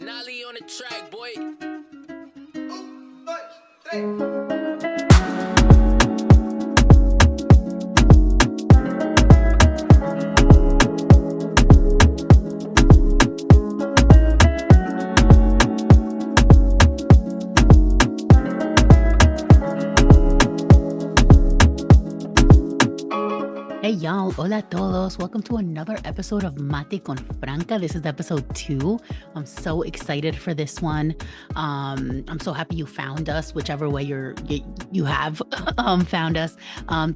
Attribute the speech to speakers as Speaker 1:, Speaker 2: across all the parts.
Speaker 1: Nolly on the track, boy.
Speaker 2: Hey y'all, hola a todos. Welcome to another episode of Mate con Franca. This is episode 2. I'm so excited for this one. I'm so happy you found us, whichever way you have found us.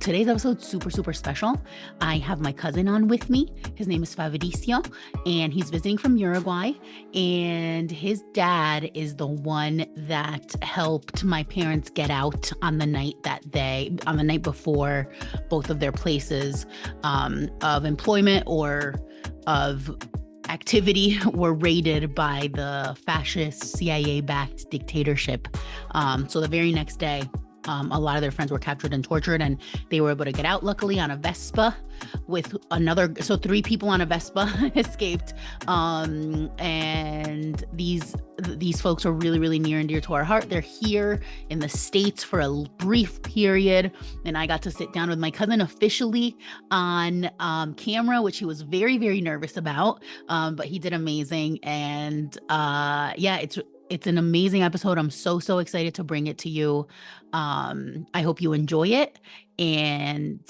Speaker 2: Today's episode super special. I have my cousin on with me. His name is Fabrizio, and he's visiting from Uruguay. And his dad is the one that helped my parents get out on the night before both of their places of employment or of activity were raided by the fascist CIA-backed dictatorship. So the very next day, a lot of their friends were captured and tortured, and they were able to get out, luckily, on a Vespa with so 3 people on a Vespa escaped. And these folks are really near and dear to our heart. They're here in the States for a brief period, and I got to sit down with my cousin officially on camera, which he was very nervous about, but he did amazing. And it's an amazing episode. I'm so excited to bring it to you. I hope you enjoy it, and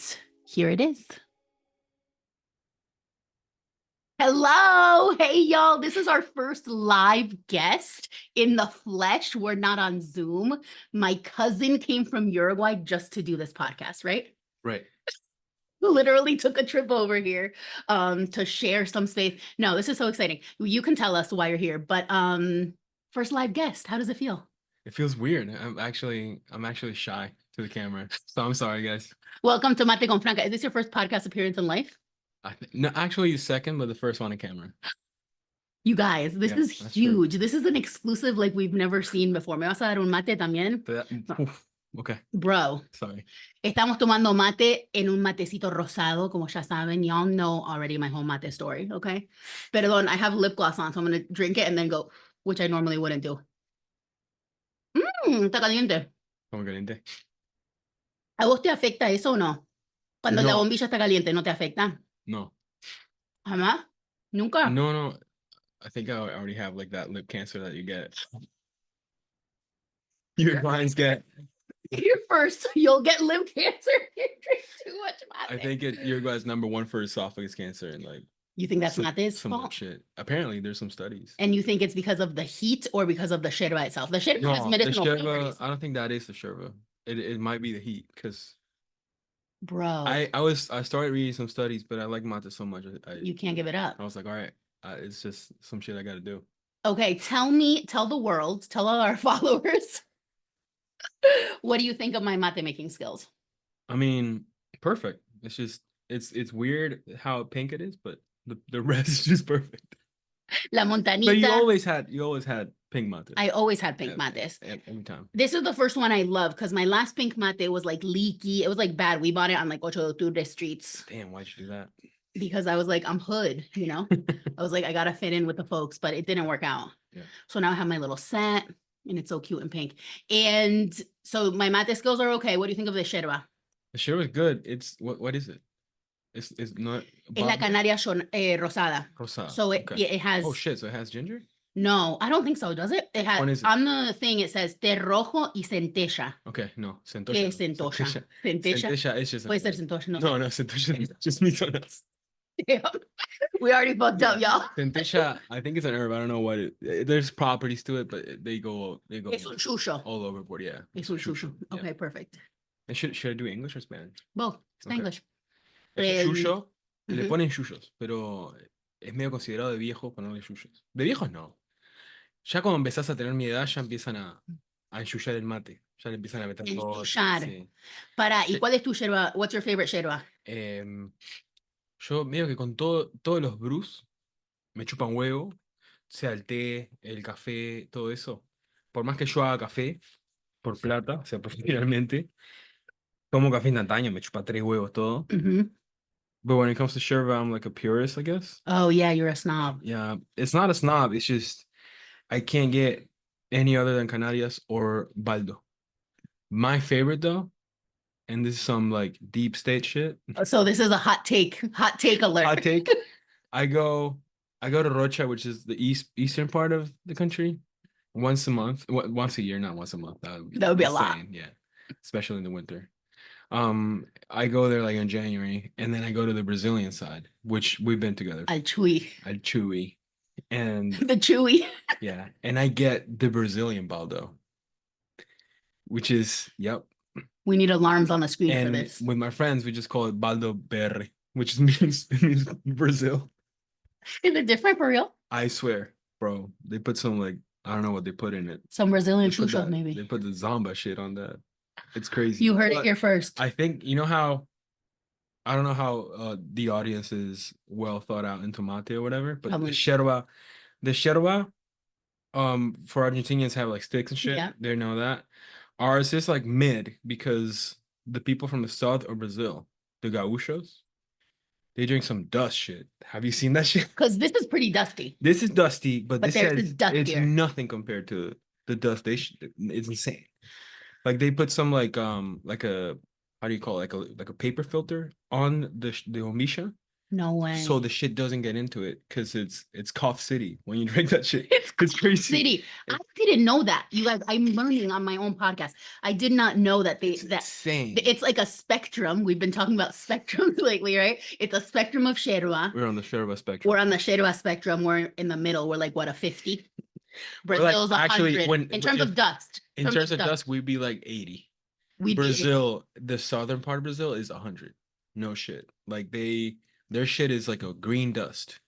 Speaker 2: here it is. Hello. Hey, y'all. This is our first live guest in the flesh. We're not on Zoom. My cousin came from Uruguay just to do this podcast, right?
Speaker 3: Right.
Speaker 2: Literally took a trip over here to share some space. No, this is so exciting. You can tell us why you're here, but first live guest. How does it feel?
Speaker 3: It feels weird. I'm actually shy to the camera, so I'm sorry, guys.
Speaker 2: Welcome to Mate con Franca. Is this your first podcast appearance in life?
Speaker 3: No, actually, the second, but the first one on camera.
Speaker 2: You guys, this is huge. True. This is an exclusive like we've never seen before. ¿Me vas a dar un mate también?
Speaker 3: Okay.
Speaker 2: Bro.
Speaker 3: Sorry.
Speaker 2: Estamos tomando mate en un matecito rosado, como ya saben. Y'all know already my whole mate story, okay? Perdón, I have lip gloss on, so I'm going to drink it and then go, which I normally wouldn't do. Está caliente.
Speaker 3: ¿Cómo caliente?
Speaker 2: ¿A vos te afecta eso o no? Cuando la bombilla está caliente, ¿no te afecta?
Speaker 3: No.
Speaker 2: ¿Jamás? ¿Nunca?
Speaker 3: No. I think I already have like that lip cancer that you get. Your clients get.
Speaker 2: You're first. You'll get lip cancer if you drink too much mate.
Speaker 3: I think Uruguay's #1 for esophagus cancer, and like.
Speaker 2: You think that's mate's
Speaker 3: some
Speaker 2: fault?
Speaker 3: Shit. Apparently, there's some studies.
Speaker 2: And you think it's because of the heat or because of the yerba itself? The yerba has medicinal properties.
Speaker 3: I don't think that is the yerba. It might be the heat, because.
Speaker 2: Bro.
Speaker 3: I started reading some studies, but I like mate so much.
Speaker 2: You can't give it up.
Speaker 3: I was like, all right, it's just some shit I got to do. Okay,
Speaker 2: tell the world, tell all our followers, what do you think of my mate making skills?
Speaker 3: I mean, perfect. It's just, it's weird how pink it is, but the rest is just perfect.
Speaker 2: La montanita.
Speaker 3: But you always had pink mate.
Speaker 2: I always had pink mates.
Speaker 3: Every time.
Speaker 2: This is the first one I love, because my last pink mate was like leaky. It was like bad. We bought it on like Ocho de Octubre streets.
Speaker 3: Damn, why'd you do that?
Speaker 2: Because I was like, I'm hood, you know? I was like, I gotta fit in with the folks, but it didn't work out.
Speaker 3: Yeah.
Speaker 2: So now I have my little set, and it's so cute and pink. And so my mate skills are okay. What do you think of the yerba?
Speaker 3: The yerba is good. It's what is it? It's not.
Speaker 2: Es la canaria rosada.
Speaker 3: Rosada.
Speaker 2: So it has.
Speaker 3: Oh shit! So it has ginger?
Speaker 2: No, I don't think so. Does it? It has.
Speaker 3: What is it?
Speaker 2: On the thing it says té rojo y centella.
Speaker 3: Okay, no, centolla.
Speaker 2: ¿Qué es centolla?
Speaker 3: Centella is just.
Speaker 2: Puede ser centolla.
Speaker 3: No, centolla is just meat on us.
Speaker 2: Damn. We already fucked up, y'all.
Speaker 3: Centella, I think it's an herb. I don't know what there's properties to it, but they go.
Speaker 2: Es un chucho.
Speaker 3: All overboard, yeah.
Speaker 2: Es un chucho. Okay, perfect.
Speaker 3: And should I do English or Spanish?
Speaker 2: Both. Spanglish.
Speaker 3: Es chucho. Le ponen chuchos, pero es medio considerado de viejo ponerle chuchos. De viejos no. Ya cuando empezás a tener mi edad, ya empiezan a enchullar el mate. Ya le empiezan a meter todo.
Speaker 2: Enchullar. Sí. ¿Y cuál es tu yerba? What's your favorite yerba?
Speaker 3: Yo medio que con todos los brews me chupan huevo, sea el té, el café, todo eso. Por más que yo haga café, por plata, o sea, profesionalmente, tomo café instantáneo, me chupa 3 huevos todo. But when it comes to yerba, I'm like a purist, I guess.
Speaker 2: Oh, yeah, you're a snob.
Speaker 3: Yeah, it's not a snob. It's just I can't get any other than Canarias or Baldo. My favorite though, and this is some like deep state shit.
Speaker 2: So this is a hot take alert.
Speaker 3: Hot take. I go I go to Rocha, which is the eastern part of the country, once a month. Once a year, not once a month.
Speaker 2: That would be a lot.
Speaker 3: insane, yeah. Especially in the winter. I go there like in January, and then I go to the Brazilian side, which we've been together.
Speaker 2: Al Chuy.
Speaker 3: Al Chuy. And
Speaker 2: The Chewy.
Speaker 3: yeah, and I get the Brazilian baldo, which is yep.
Speaker 2: We need alarms on the screen for
Speaker 3: And
Speaker 2: this.
Speaker 3: with my friends, we just call it baldo BR, which means it means Brazil.
Speaker 2: Is it different for real?
Speaker 3: I swear, bro. They put some like I don't know what they put in it.
Speaker 2: Some Brazilian
Speaker 3: They put
Speaker 2: chucho,
Speaker 3: that,
Speaker 2: maybe.
Speaker 3: they put the Zamba shit on that. It's crazy.
Speaker 2: You heard it
Speaker 3: But
Speaker 2: here first.
Speaker 3: I think you know how I don't know how the audience is well thought out in tomate or whatever, but
Speaker 2: Probably.
Speaker 3: the sherwa, for Argentinians have like sticks and shit.
Speaker 2: Yeah.
Speaker 3: They know that. Ours is like mid because the people from the south of Brazil, the gauchos, they drink some dust shit. Have you seen that shit?
Speaker 2: Because this is pretty dusty.
Speaker 3: This is dusty, but this
Speaker 2: theirs
Speaker 3: says
Speaker 2: is
Speaker 3: it's
Speaker 2: dustier.
Speaker 3: nothing compared to the dust it's insane. Like they put some like a how do you call it? Like a paper filter on the omisha.
Speaker 2: No way.
Speaker 3: So the shit doesn't get into it because it's cough city when you drink that shit.
Speaker 2: It's
Speaker 3: crazy.
Speaker 2: City. I didn't know that. You guys, I'm learning on my own podcast. I did not know that
Speaker 3: It's insane.
Speaker 2: it's like a spectrum. We've been talking about spectrums lately, right? It's a spectrum of Sherwa.
Speaker 3: We're on the Sherwa spectrum.
Speaker 2: We're on the Sherwa spectrum. We're in the middle. We're like what, a 50?
Speaker 3: We're like,
Speaker 2: Brazil's
Speaker 3: actually,
Speaker 2: 100. In terms of dust.
Speaker 3: in terms of dust, we'd be like 80. Brazil, the southern part of Brazil is 100. No shit. Like their shit is like a green dust.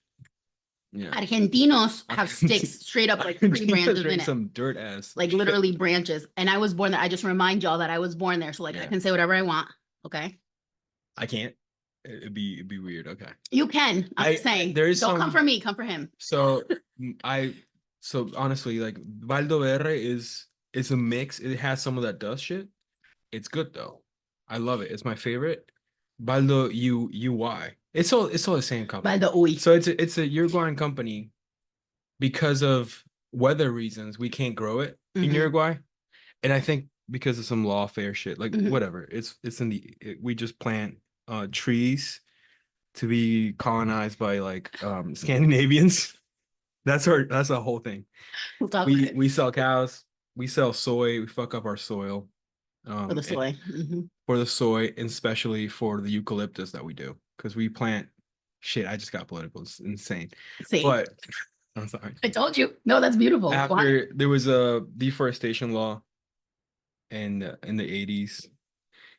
Speaker 3: Yeah.
Speaker 2: Argentinos have sticks straight up like tree branches in it.
Speaker 3: Some dirt ass.
Speaker 2: Like
Speaker 3: shit.
Speaker 2: literally branches. And I was born there. I just remind y'all that I was born there. So like I can say whatever I want. Okay.
Speaker 3: I can't. It'd be weird. Okay.
Speaker 2: You can. I'm just saying. Don't come for me, come for him.
Speaker 3: So so honestly, like Valdo Verde is a mix. It has some of that dust shit. It's good though. I love it. It's my favorite. Baldo UY. It's all the same company.
Speaker 2: Baldo Uy.
Speaker 3: So it's a Uruguayan company because of weather reasons. We can't grow it in Uruguay, and I think because of some lawfare shit, like whatever. It's we just plant trees to be colonized by like Scandinavians. That's a whole thing.
Speaker 2: We'll talk about it.
Speaker 3: We sell cows. We sell soy. We fuck up our soil.
Speaker 2: For the soy.
Speaker 3: For the soy, and especially for the eucalyptus that we do. Because we plant shit. I just got political. It's insane.
Speaker 2: See,
Speaker 3: but I'm sorry.
Speaker 2: I told you. No, that's beautiful.
Speaker 3: After there was a deforestation law in the 80s.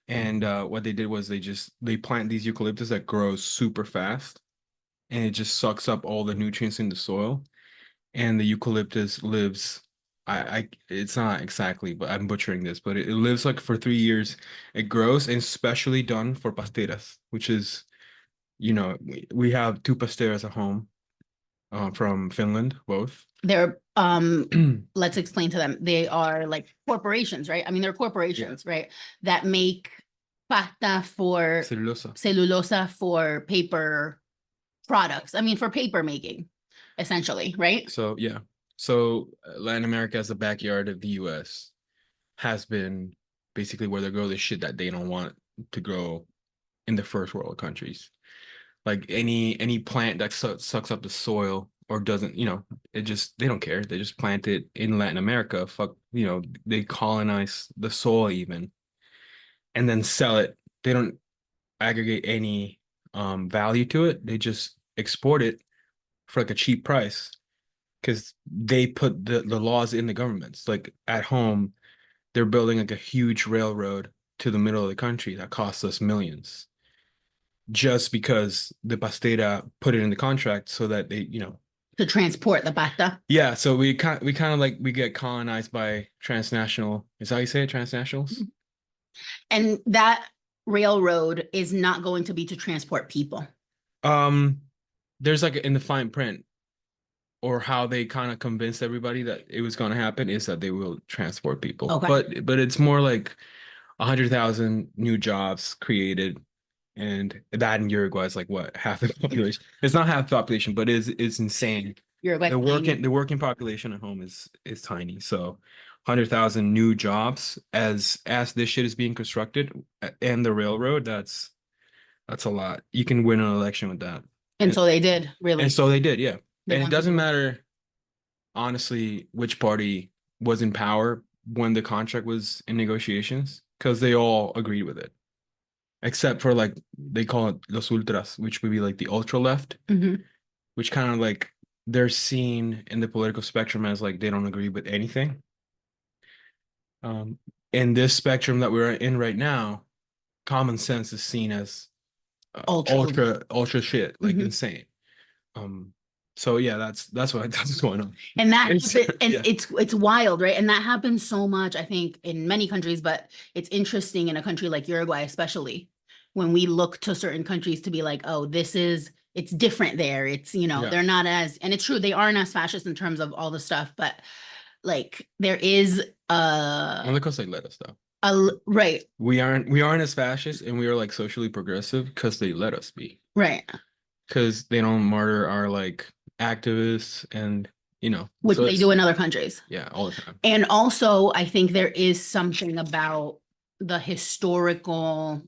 Speaker 3: And what they did was they plant these eucalyptus that grows super fast, and it just sucks up all the nutrients in the soil. And the eucalyptus lives, it's not exactly, but I'm butchering this, but it lives like for 3 years. It grows, and specially done for pasteras, which is, we have 2 pasteras at home, from Finland, both.
Speaker 2: They're let's explain to them. They are like corporations, right? I mean, they're corporations, right? That make pasta for cellulosa for paper products. I mean, for paper making, essentially, right?
Speaker 3: So yeah. So Latin America as the backyard of the US has been basically where they grow the shit that they don't want to grow in the first world countries. Like any plant that sucks up the soil or doesn't, they don't care. They just plant it in Latin America. They colonize the soil even, and then sell it. They don't aggregate any value to it. They just export it for like a cheap price because they put the laws in the governments. Like at home, they're building like a huge railroad to the middle of the country that costs us millions. Just because the pastera put it in the contract so that they,
Speaker 2: to transport the pasta.
Speaker 3: Yeah, so we kind of like we get colonized by transnational. Is that how you say it? Transnationals.
Speaker 2: And that railroad is not going to be to transport people.
Speaker 3: There's like in the fine print, or how they kind of convinced everybody that it was going to happen is that they will transport people. Okay. But it's more like 100,000 new jobs created. And that in Uruguay is like what, half the population? It's not half the population, but it's insane
Speaker 2: Uruguay,
Speaker 3: The working population at home is tiny. So 100,000 new jobs as this shit is being constructed and the railroad, that's a lot. You can win an election with that.
Speaker 2: and so they did,
Speaker 3: And
Speaker 2: really.
Speaker 3: so they did, yeah.
Speaker 2: They
Speaker 3: And it
Speaker 2: want people
Speaker 3: doesn't
Speaker 2: to.
Speaker 3: matter, honestly, which party was in power when the contract was in negotiations, because they all agreed with it. Except for like they call it los ultras, which would be like the ultra left,
Speaker 2: Mhm.
Speaker 3: which kind of like they're seen in the political spectrum as like they don't agree with anything. In this spectrum that we're in right now, common sense is seen as
Speaker 2: Ultra.
Speaker 3: ultra shit, like
Speaker 2: Mhm.
Speaker 3: insane. Um, so yeah, that's what that's what's going on.
Speaker 2: And that
Speaker 3: It's-
Speaker 2: and
Speaker 3: yeah,
Speaker 2: it's wild, right? And that happens so much, I think, in many countries, but it's interesting in a country like Uruguay, especially when we look to certain countries to be like, oh, it's different there. It's,
Speaker 3: yeah.
Speaker 2: they're not as, and it's true, they aren't as fascist in terms of all the stuff, but like there is
Speaker 3: Only because they let us though.
Speaker 2: right,
Speaker 3: We aren't as fascist, and we are like socially progressive because they let us be.
Speaker 2: right,
Speaker 3: Because they don't murder our like activists and
Speaker 2: which
Speaker 3: so
Speaker 2: they
Speaker 3: it's
Speaker 2: do in other countries.
Speaker 3: yeah, all the time.
Speaker 2: And also, I think there is something about the historical,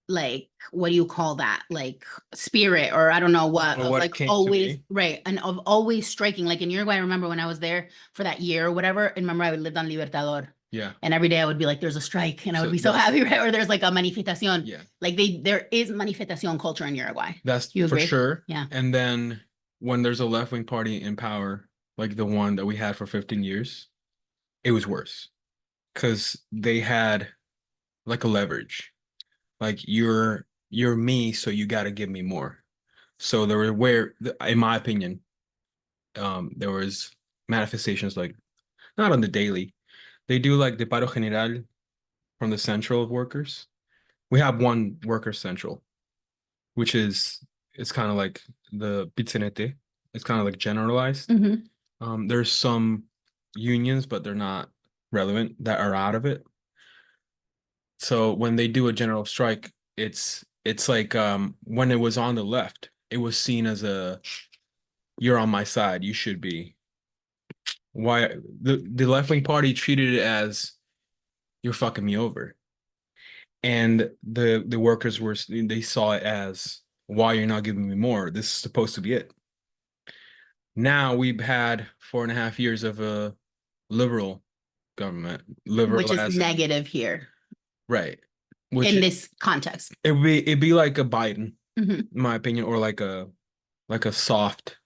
Speaker 2: like, what do you call that? Like spirit, or I don't know what,
Speaker 3: Or
Speaker 2: of
Speaker 3: what it
Speaker 2: like
Speaker 3: came to
Speaker 2: always,
Speaker 3: be.
Speaker 2: right. And of always striking, like in Uruguay, I remember when I was there for that year or whatever, and remember I lived on Libertador.
Speaker 3: Yeah.
Speaker 2: And every day I would be like, there's a strike, and I would
Speaker 3: So
Speaker 2: be so
Speaker 3: that's
Speaker 2: happy, right? Or there's like a manifestación.
Speaker 3: yeah,
Speaker 2: Like there is manifestación culture in Uruguay.
Speaker 3: that's
Speaker 2: You
Speaker 3: for
Speaker 2: agree?
Speaker 3: sure.
Speaker 2: Yeah.
Speaker 3: And then when there's a left-wing party in power, like the one that we had for 15 years, it was worse because they had like a leverage. Like you're me, so you got to give me more. So there were in my opinion, there was manifestations like not on the daily. They do like the paro general from the Central of Workers. We have one worker central, which is it's kind of like the pizzanete. It's kind of like generalized.
Speaker 2: Mhm.
Speaker 3: There's some unions, but they're not relevant that are out of it. So when they do a general strike, it's like when it was on the left, it was seen as a you're on my side, you should be. Why the left-wing party treated it as you're fucking me over. And the workers they saw it as why you're not giving me more. This is supposed to be it. Now we've had 4.5 years of a liberal government,
Speaker 2: Which
Speaker 3: liberal
Speaker 2: is
Speaker 3: as in
Speaker 2: negative here
Speaker 3: right, which
Speaker 2: in this context.
Speaker 3: it'd be like a Biden,
Speaker 2: Mhm.
Speaker 3: in my opinion, or like a soft.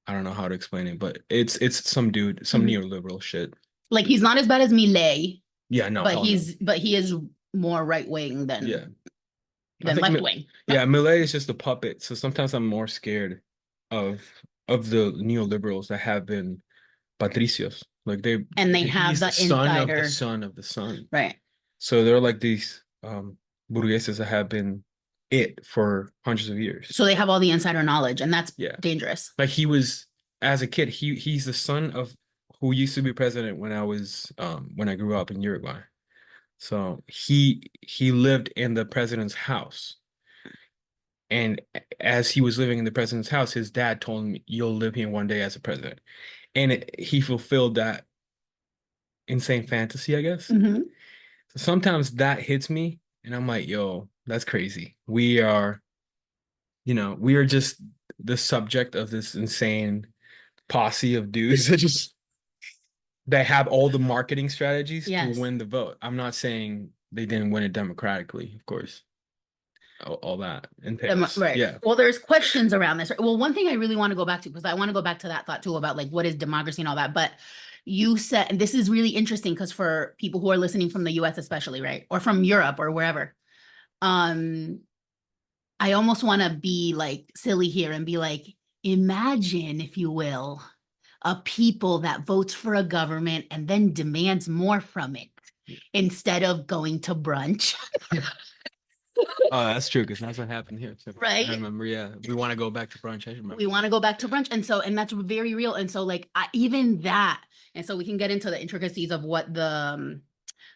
Speaker 3: I don't know how to explain it, but it's some dude, some
Speaker 2: Mhm.
Speaker 3: neoliberal shit.
Speaker 2: Like he's not as bad as Milei,
Speaker 3: Yeah, no,
Speaker 2: but
Speaker 3: hell no.
Speaker 2: he is more right wing
Speaker 3: Yeah,
Speaker 2: than
Speaker 3: I think
Speaker 2: left wing.
Speaker 3: yeah, Millet is just a puppet. So sometimes I'm more scared of of the neoliberals that have been patricios. Like
Speaker 2: And they have
Speaker 3: he's the
Speaker 2: the
Speaker 3: son of the
Speaker 2: insider,
Speaker 3: son of the son.
Speaker 2: right?
Speaker 3: So they're like these burgueses that have been it for hundreds of years.
Speaker 2: So they have all the insider knowledge, and that's
Speaker 3: Yeah.
Speaker 2: dangerous.
Speaker 3: Like he was as a kid, he's the son of who used to be president when I grew up in Uruguay. So he lived in the president's house. And as he was living in the president's house, his dad told him, "You'll live here one day as a president." And he fulfilled that insane fantasy, I guess.
Speaker 2: Mhm.
Speaker 3: So sometimes that hits me, and I'm like, "Yo, that's crazy. We are just the subject of this insane posse of dudes that have all the marketing strategies to
Speaker 2: Yes.
Speaker 3: win the vote." I'm not saying they didn't win it democratically, of course. All that entails.
Speaker 2: Right.
Speaker 3: Yeah.
Speaker 2: Well, there's questions around this. Well, one thing I really want to go back to, because I want to go back to that thought too about like what is democracy and all that. But you said, and this is really interesting because for people who are listening from the US especially, right? Or from Europe or wherever. Um, I almost want to be like silly here and be like, imagine, if you will, a people that votes for a government and then demands more from it instead of going to brunch.
Speaker 3: Oh, that's true, because that's what happened here too.
Speaker 2: Right.
Speaker 3: I remember, yeah. We want to go back to brunch. I remember.
Speaker 2: We want to go back to brunch. And so, and that's very real. And so like even that, and so we can get into the intricacies of what the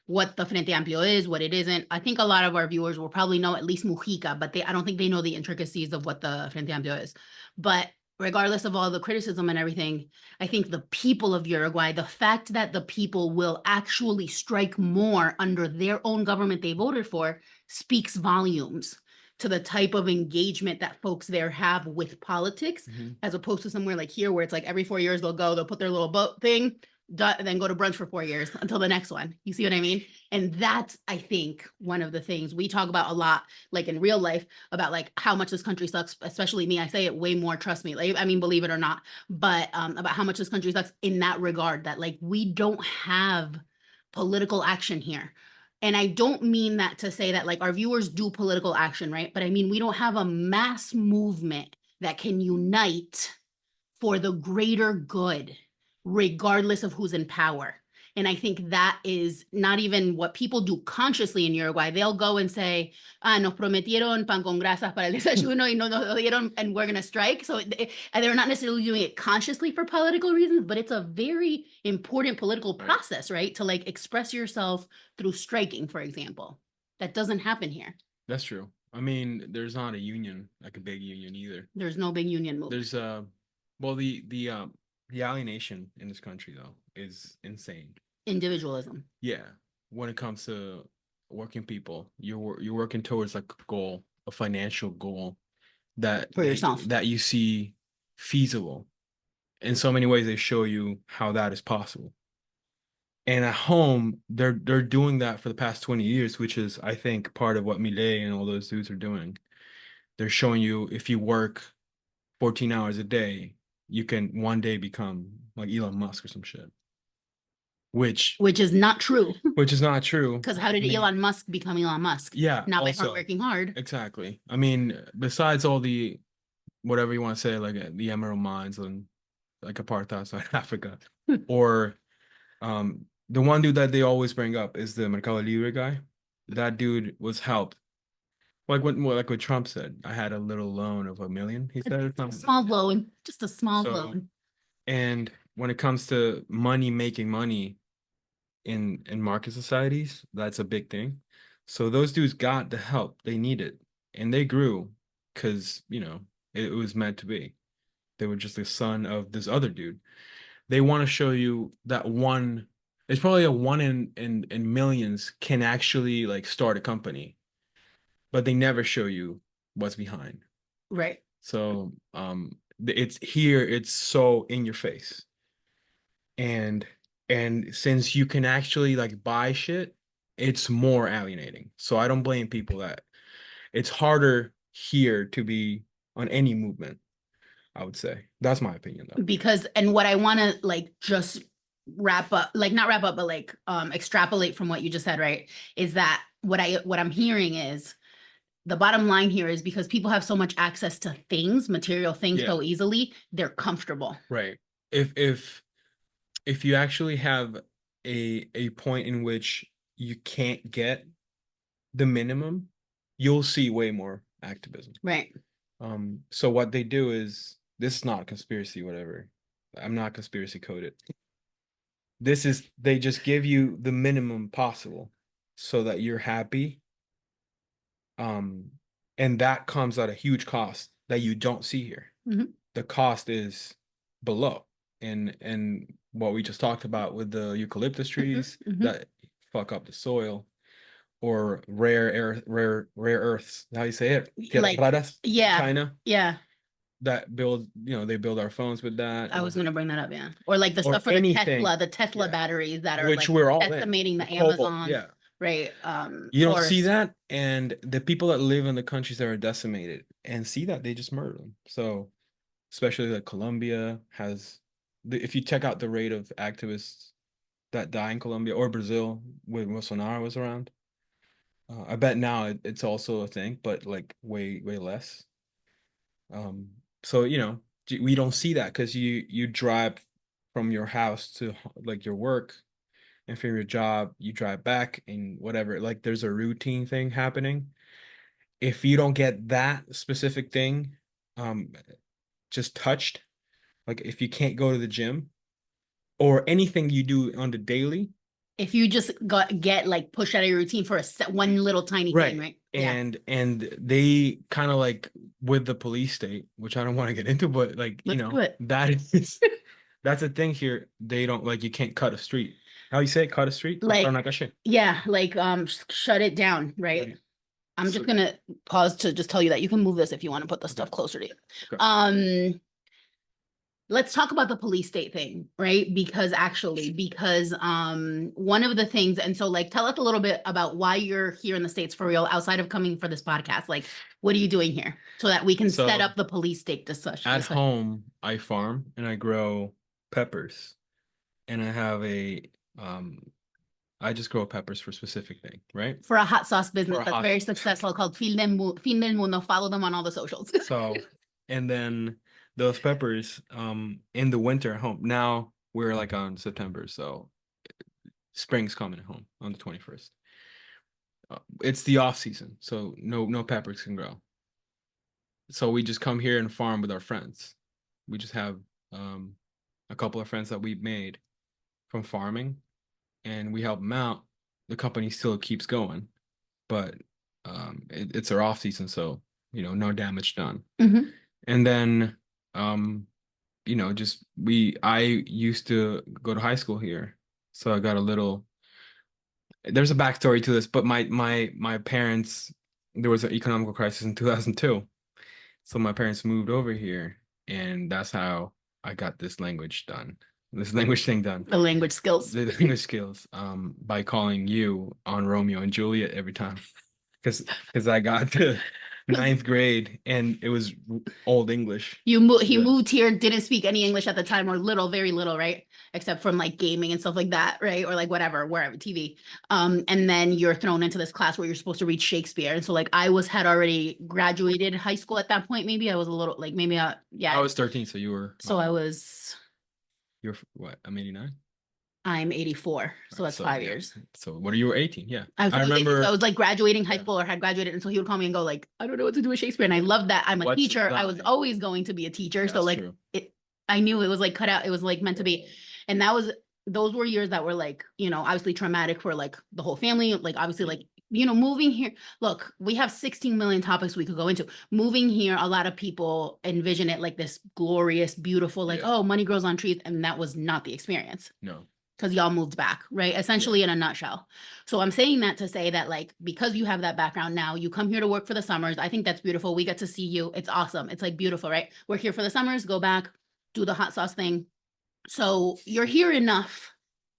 Speaker 2: Frente Amplio is, what it isn't. I think a lot of our viewers will probably know at least Mujica, but I don't think they know the intricacies of what the Frente Amplio is. But regardless of all the criticism and everything, I think the people of Uruguay, the fact that the people will actually strike more under their own government they voted for, speaks volumes to the type of engagement that folks there have with politics, as opposed to somewhere like here where it's like every 4 years they'll put their little boat thing, and then go to brunch for 4 years until the next one. You see what I mean? And that's, I think, one of the things we talk about a lot, like in real life, about like how much this country sucks, especially me. I say it way more, trust me. Like, I mean, believe it or not, but about how much this country sucks in that regard, that like we don't have political action here. And I don't mean that to say that like our viewers do political action, right? But I mean, we don't have a mass movement that can unite for the greater good, regardless of who's in power. And I think that is not even what people do consciously in Uruguay. They'll go and say, nos prometieron pan con grasas para el desayuno y no nos dieron, and we're going to strike. So they're not necessarily doing it consciously for political reasons, but it's a very important political process, right? To like express yourself through striking, for example. That doesn't happen here.
Speaker 3: That's true. I mean, there's not a union, like a big union either.
Speaker 2: There's no big union move.
Speaker 3: There's well, the alienation in this country though is insane.
Speaker 2: Individualism.
Speaker 3: Yeah, when it comes to working people, you're working towards like a goal, a financial goal that
Speaker 2: for yourself,
Speaker 3: that you see feasible. In so many ways, they show you how that is possible. And at home, they're doing that for the past 20 years, which is, I think, part of what Milei and all those dudes are doing. They're showing you if you work 14 hours a day, you can one day become like Elon Musk or some shit. Which
Speaker 2: is not true.
Speaker 3: Which is not true.
Speaker 2: Because how did Elon Musk become Elon Musk?
Speaker 3: Yeah.
Speaker 2: Not by working hard.
Speaker 3: Exactly. I mean, besides all the, whatever you want to say, like the emerald mines and like apartheid South Africa, or the one dude that they always bring up is the Mercado Libre guy. That dude was helped. Like what Trump said, I had a little loan of $1 million. He said
Speaker 2: a small loan, just a small loan.
Speaker 3: And when it comes to making money in market societies, that's a big thing. So those dudes got the help they needed, and they grew because, you know, it was meant to be. They were just the son of this other dude. They want to show you that it's probably a one in millions can actually like start a company, but they never show you what's behind.
Speaker 2: Right.
Speaker 3: So it's so in your face. And since you can actually like buy shit, it's more alienating. So I don't blame people that it's harder here to be on any movement, I would say. That's my opinion though.
Speaker 2: Because, and what I want to like just wrap up, like not wrap up, but like extrapolate from what you just said, right? Is that what I'm hearing is the bottom line here is because people have so much access to things, material things so easily, they're comfortable.
Speaker 3: Right. If you actually have a point in which you can't get the minimum, you'll see way more activism.
Speaker 2: Right.
Speaker 3: So what they do is, this is not a conspiracy, whatever. I'm not conspiracy coded. They just give you the minimum possible so that you're happy. And that comes at a huge cost that you don't see here.
Speaker 2: Mm-hmm.
Speaker 3: The cost is below. And what we just talked about with the eucalyptus trees that fuck up the soil, or rare earths. How you say it?
Speaker 2: Like,
Speaker 3: China.
Speaker 2: Yeah.
Speaker 3: That they build our phones with that.
Speaker 2: I was gonna bring that up, yeah. Or like the stuff for the Tesla batteries that are
Speaker 3: which
Speaker 2: like
Speaker 3: we're all
Speaker 2: estimating the Amazon.
Speaker 3: Yeah.
Speaker 2: Right.
Speaker 3: You don't see that, and the people that live in the countries that are decimated and see that, they just murder them. So, especially like Colombia has, if you check out the rate of activists that die in Colombia, or Brazil when Bolsonaro was around, I bet now it's also a thing, but like way less. So we don't see that because you drive from your house to like your work, and from your job you drive back, and whatever, like there's a routine thing happening. If you don't get that specific thing just touched, like if you can't go to the gym or anything you do on the daily,
Speaker 2: if you just get like pushed out of your routine for one little tiny thing, right? Yeah.
Speaker 3: and they kind of like with the police state, which I don't want to get into, but like,
Speaker 2: Let's do it.
Speaker 3: that is that's a thing here. They don't like you can't cut a street. How you say it? Cut a street?
Speaker 2: Like,
Speaker 3: Cortar una calle.
Speaker 2: yeah, like shut it down, right?
Speaker 3: Right.
Speaker 2: I'm
Speaker 3: So,
Speaker 2: just gonna pause to just tell you that you can move this if you want to put the stuff
Speaker 3: okay.
Speaker 2: closer to you.
Speaker 3: Okay.
Speaker 2: Let's talk about the police state thing, right? Because one of the things, and so like tell us a little bit about why you're here in the States for real, outside of coming for this podcast. Like, what are you doing here so that we can set
Speaker 3: So
Speaker 2: up the police state discussion?
Speaker 3: at home, I farm and I grow peppers, and I have a I just grow peppers for a specific thing, right?
Speaker 2: For a hot sauce business
Speaker 3: For a
Speaker 2: that's
Speaker 3: hot
Speaker 2: very
Speaker 3: sauce.
Speaker 2: successful called Fin del Mundo. Follow them on all the socials.
Speaker 3: So, and then those peppers, in the winter at home. Now we're like on September, so spring's coming home on the 21st. It's the off season, so no peppers can grow. So we just come here and farm with our friends. We just have a couple of friends that we made from farming, and we help them out. The company still keeps going, but it's our off season, so no damage done.
Speaker 2: Mhm.
Speaker 3: And then just I used to go to high school here, so I got a little. There's a backstory to this, but my parents, there was an economical crisis in 2002, so my parents moved over here, and that's how I got this language done, this language thing done,
Speaker 2: The language skills.
Speaker 3: the language skills, by calling you on Romeo and Juliet every time, because I got to ninth grade and it was old English.
Speaker 2: He moved here, didn't speak any English at the time, or very little, right? Except from like gaming and stuff like that, right? Or like whatever, wherever, TV. And then you're thrown into this class where you're supposed to read Shakespeare. And so like had already graduated high school at that point. Maybe I was a little like yeah.
Speaker 3: I was 13, so you were.
Speaker 2: So
Speaker 3: You're what? I'm 89.
Speaker 2: I'm 84, so that's 5
Speaker 3: yeah.
Speaker 2: years.
Speaker 3: So what are you? 18? Yeah.
Speaker 2: I
Speaker 3: remember.
Speaker 2: I was like graduating high
Speaker 3: Yeah.
Speaker 2: school or had graduated, and so he would call me and go like, I don't know what to do with Shakespeare, and I love that I'm a
Speaker 3: What's
Speaker 2: teacher. I was
Speaker 3: that?
Speaker 2: always going to be a teacher, so
Speaker 3: That's
Speaker 2: like
Speaker 3: true.
Speaker 2: I knew it was like cut out. It was like meant to be, and those were years that were like obviously traumatic for like the whole family. Like obviously like moving here. Look, we have 16 million topics we could go into. Moving here, a lot of people envision it like this glorious, beautiful, like oh, money grows on trees, and that was not the experience.
Speaker 3: No.
Speaker 2: Because y'all moved back, right? Essentially in a nutshell. So I'm saying that to say that like, because you have that background now, you come here to work for the summers. I think that's beautiful. We get to see you. It's awesome. It's like beautiful, right? Work here for the summers, go back, do the hot sauce thing. So you're here enough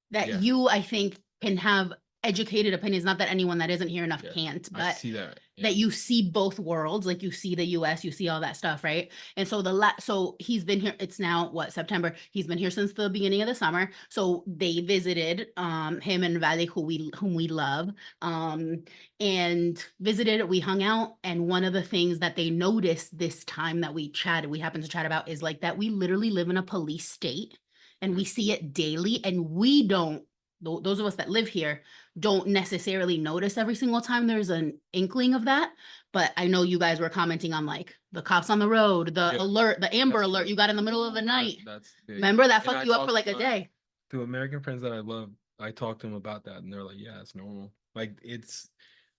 Speaker 2: that you, I think, can have educated opinions. Not that anyone that isn't here enough can't, but
Speaker 3: I see that.
Speaker 2: that you see both worlds, like you see the US, you see all that stuff, right? And so so he's been here, it's now what, September. He's been here since the beginning of the summer. So they visited him and Valley, whom we love, and visited, we hung out. And one of the things that they noticed this time that we happened to chat about is like that we literally live in a police state and we see it daily, and we don't, those of us that live here don't necessarily notice every single time there's an inkling of that. But I know you guys were commenting on like the cops on the road, the alert, the Amber Alert you got in the middle of the night.
Speaker 3: That's big.
Speaker 2: Remember that fucked you up for like a day.
Speaker 3: To American friends that I love, I talked to them about that, and they're like, yeah, it's normal. Like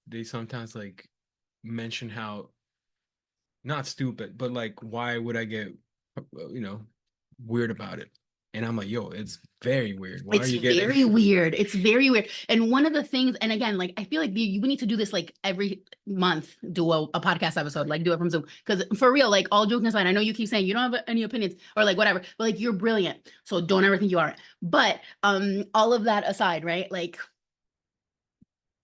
Speaker 3: they sometimes like mention how not stupid, but like why would I get weird about it? And I'm like, yo, it's very weird. Why are you getting
Speaker 2: very weird? It's very weird. And one of the things, and again, like I feel like we need to do this like every month, do a podcast episode, like do it from Zoom. Because for real, like all joking aside, I know you keep saying you don't have any opinions or like whatever, but like you're brilliant. So don't ever think you aren't. But all of that aside, right? Like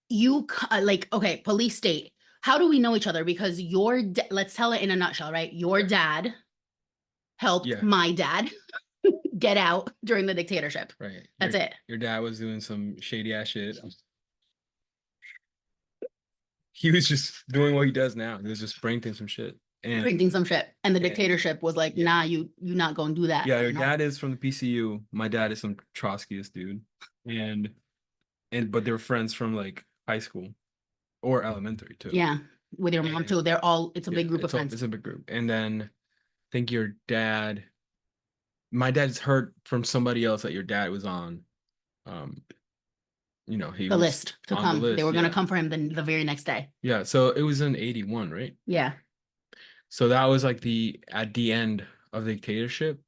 Speaker 2: you like, okay, police state. How do we know each other? Because let's tell it in a nutshell, right? Your dad helped my dad get out during the dictatorship.
Speaker 3: Right.
Speaker 2: That's it.
Speaker 3: Your dad was doing some shady ass shit. He was just doing what he does now. He was just printing some shit. And
Speaker 2: the dictatorship was like, nah, you not gonna do that.
Speaker 3: Yeah, your dad is from the PCU. My dad is some Trotskyist dude. But they're friends from like high school or elementary too.
Speaker 2: Yeah. With your mom too. It's a big group of friends.
Speaker 3: It's a big group. And then I think my dad's heard from somebody else that your dad was on he
Speaker 2: The
Speaker 3: was
Speaker 2: list to
Speaker 3: on the
Speaker 2: come. They
Speaker 3: list.
Speaker 2: were gonna
Speaker 3: Yeah.
Speaker 2: come for him the very next day.
Speaker 3: Yeah. So it was in 81, right?
Speaker 2: Yeah.
Speaker 3: So that was like at the end of the dictatorship,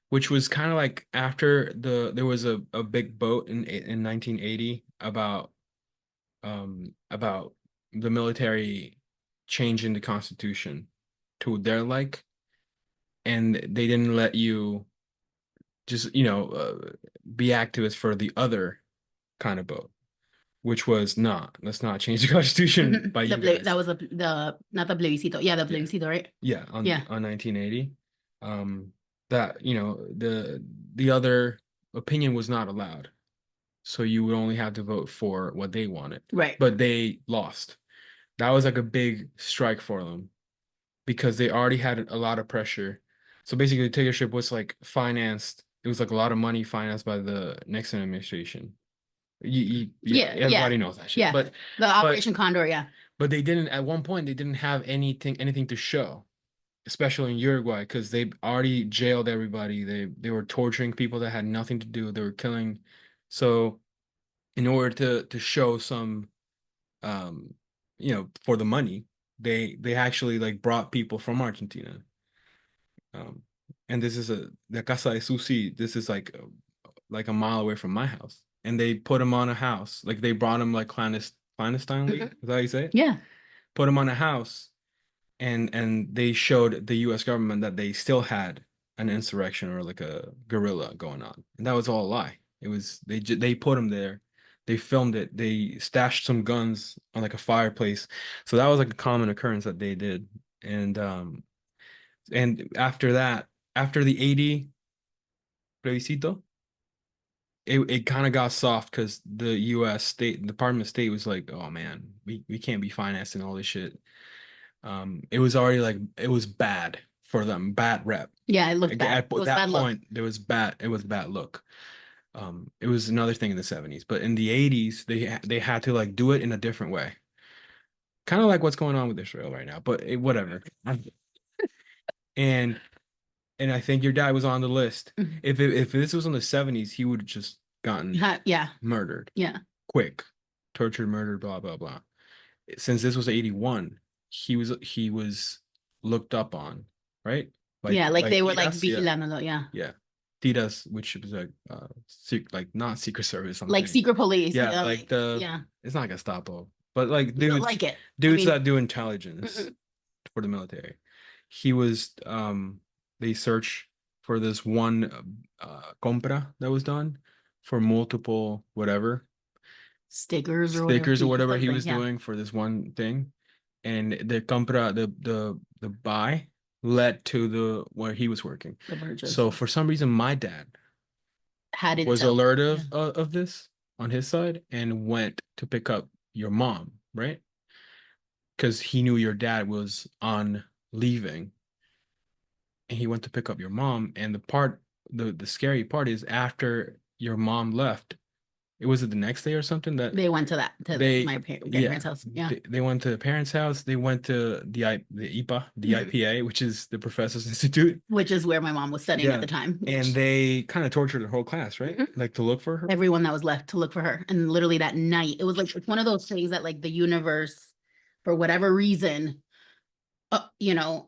Speaker 3: which was kind of like after there was a big vote in 1980 about the military changing the constitution to their like, and they didn't let you just be activists for the other kind of vote, which was let's not change the constitution by you
Speaker 2: That
Speaker 3: guys.
Speaker 2: was the not the plebiscito. Yeah, the
Speaker 3: Yeah.
Speaker 2: plebiscito, right?
Speaker 3: Yeah,
Speaker 2: Yeah.
Speaker 3: on 1980. That the other opinion was not allowed. So you would only have to vote for what they wanted.
Speaker 2: Right.
Speaker 3: But they lost. That was like a big strike for them because they already had a lot of pressure. So basically the dictatorship was like financed. It was like a lot of money financed by the Nixon administration.
Speaker 2: Yeah.
Speaker 3: Everybody knows that shit.
Speaker 2: Yeah.
Speaker 3: But
Speaker 2: The Operation Condor, yeah.
Speaker 3: but they didn't at one point they didn't have anything to show, especially in Uruguay, because they already jailed everybody. They were torturing people that had nothing to do. They were killing. So in order to show some um for the money, they actually like brought people from Argentina. Um and this is the Casa de Susi, this is like a mile away from my house. And they put him on a house. Like they brought him like clandestinely. Is that how you say it?
Speaker 2: Yeah.
Speaker 3: Put him on a house and they showed the US government that they still had an insurrection or like a guerrilla going on. And that was all a lie. It was they put him there. They filmed it. They stashed some guns on like a fireplace. So that was like a common occurrence that they did. And after that, after the 80 plebiscito, it kind of got soft because the US Department of State was like, oh man, we can't be financing all this shit. It was already like it was bad for them, bad rep.
Speaker 2: Yeah, it looked
Speaker 3: Like,
Speaker 2: bad.
Speaker 3: at
Speaker 2: It was
Speaker 3: that
Speaker 2: bad look.
Speaker 3: point, it was bad look. It was another thing in the 70s, but in the 80s, they had to like do it in a different way. Kind of like what's going on with Israel right now, but whatever. And and I think your dad was on the list.
Speaker 2: Mhm.
Speaker 3: If this was in the 70s, he would have just gotten
Speaker 2: Yeah.
Speaker 3: murdered
Speaker 2: Yeah.
Speaker 3: quick, tortured, murdered, blah blah blah. Since this was 81, he was looked up on, right?
Speaker 2: Yeah, like they were like
Speaker 3: Tiras, yeah,
Speaker 2: vigilándolo, yeah.
Speaker 3: yeah. Tiras, which was like like not Secret Service, I'm
Speaker 2: Like
Speaker 3: saying.
Speaker 2: secret police.
Speaker 3: Yeah,
Speaker 2: Like yeah.
Speaker 3: it's not Gestapo, but like
Speaker 2: You don't
Speaker 3: dudes
Speaker 2: like it. I
Speaker 3: dudes
Speaker 2: mean,
Speaker 3: that do intelligence for the military. He was they search for this one compra that was done for multiple whatever
Speaker 2: stickers
Speaker 3: stickers or whatever he
Speaker 2: something,
Speaker 3: was
Speaker 2: yeah.
Speaker 3: doing for this one thing, and the compra the buy led to the where he was working.
Speaker 2: The Burgess
Speaker 3: So for some reason, my dad
Speaker 2: had it
Speaker 3: was
Speaker 2: so
Speaker 3: alert
Speaker 2: yeah.
Speaker 3: of this on his side and went to pick up your mom, right? Because he knew your dad was on leaving, and he went to pick up your mom. And the scary part is after your mom left, it was it the next day or something that
Speaker 2: They went to my grandparents' house. Yeah.
Speaker 3: they went to the parents' house. They went to the IPA, the IPA, which is the Professors Institute,
Speaker 2: Which is where my mom was studying at the time.
Speaker 3: and they kind of tortured the whole class, right? Like to look for her.
Speaker 2: Everyone that was left to look for her. And literally that night, it was like it's one of those things that like the universe, for whatever reason, you know,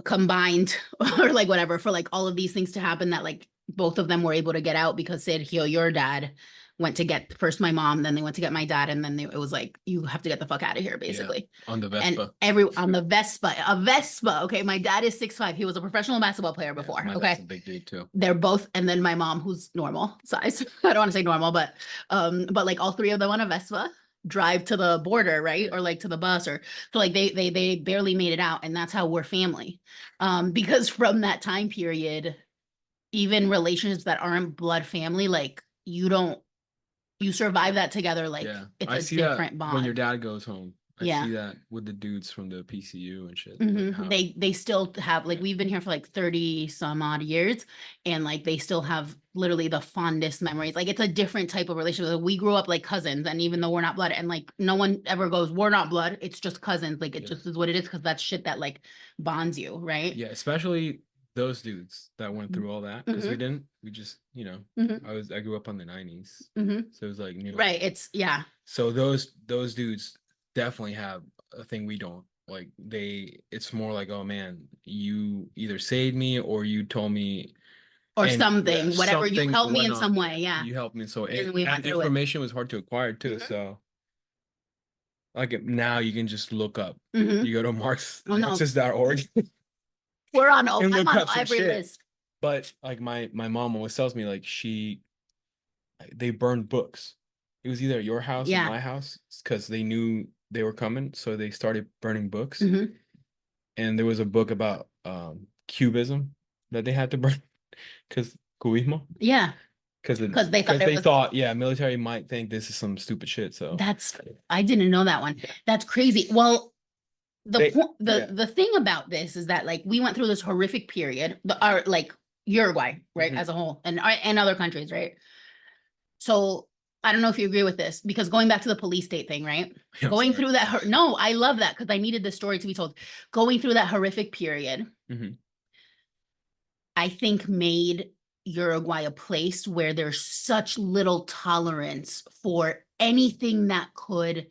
Speaker 2: combined or like whatever for like all of these things to happen that like both of them were able to get out because Sergio, your dad, went to get first my mom, then they went to get my dad, and then it was like you have to get the fuck out of here, basically.
Speaker 3: Yeah, on the
Speaker 2: Vespa.
Speaker 3: Vespa.
Speaker 2: On the Vespa, a Vespa. Okay, my dad is 6'5". He was a professional basketball player before.
Speaker 3: My
Speaker 2: okay,
Speaker 3: dad's a big dude too.
Speaker 2: They're both, and then my mom, who's normal size. I don't want to say normal, but like all three of them on a Vespa drive to the border, right? Or like to the bus, or so like they barely made it out, and that's how we're family. Because from that time period, even relationships that aren't blood family, like you survive that together, like it's
Speaker 3: I
Speaker 2: a
Speaker 3: see
Speaker 2: different
Speaker 3: that
Speaker 2: bond.
Speaker 3: when your dad goes home. I
Speaker 2: Yeah.
Speaker 3: see that with the dudes from the PCU and shit.
Speaker 2: Mhm.
Speaker 3: Like how,
Speaker 2: They still have like we've been here for like 30 some odd years, and like they still have literally the fondest memories. Like it's a different type of relationship. Like, we grew up like cousins, and even though we're not blood, and like no one ever goes, we're not blood, it's just cousins. Like it just is what it is, because that's shit that like bonds you, right?
Speaker 3: yeah, especially those dudes that went through all that, because we just, I grew up on the 90s, so it was like new.
Speaker 2: Right.
Speaker 3: So those dudes definitely have a thing we don't. Like it's more like, oh man, you either saved me or you told me
Speaker 2: or something, whatever. You
Speaker 3: something,
Speaker 2: helped me in
Speaker 3: whatnot.
Speaker 2: some way. Yeah.
Speaker 3: You helped me. So
Speaker 2: And we went
Speaker 3: that
Speaker 2: through it.
Speaker 3: information was hard to acquire too. So like now you can just look up.
Speaker 2: Mhm.
Speaker 3: You go to Marxist.org.
Speaker 2: We're on
Speaker 3: and
Speaker 2: I'm
Speaker 3: look
Speaker 2: on
Speaker 3: up some
Speaker 2: every
Speaker 3: shit.
Speaker 2: list.
Speaker 3: But like my mom always tells me, like they burned books. It was either at your house or my house because they knew they were coming, so they started burning books. And there was a book about cubism that they had to burn because cubismo.
Speaker 2: Yeah.
Speaker 3: Because
Speaker 2: they
Speaker 3: thought, yeah, military might think this is some stupid shit. So
Speaker 2: I didn't know that one. That's crazy. Well, the thing about this is that like we went through this horrific period, our like Uruguay, right, as a whole, and other countries, right? So I don't know if you agree with this, because going back to the police state thing, right? Going through that, no, I love that because I needed this story to be told. Going through that horrific period, I think made Uruguay a place where there's such little tolerance for anything that could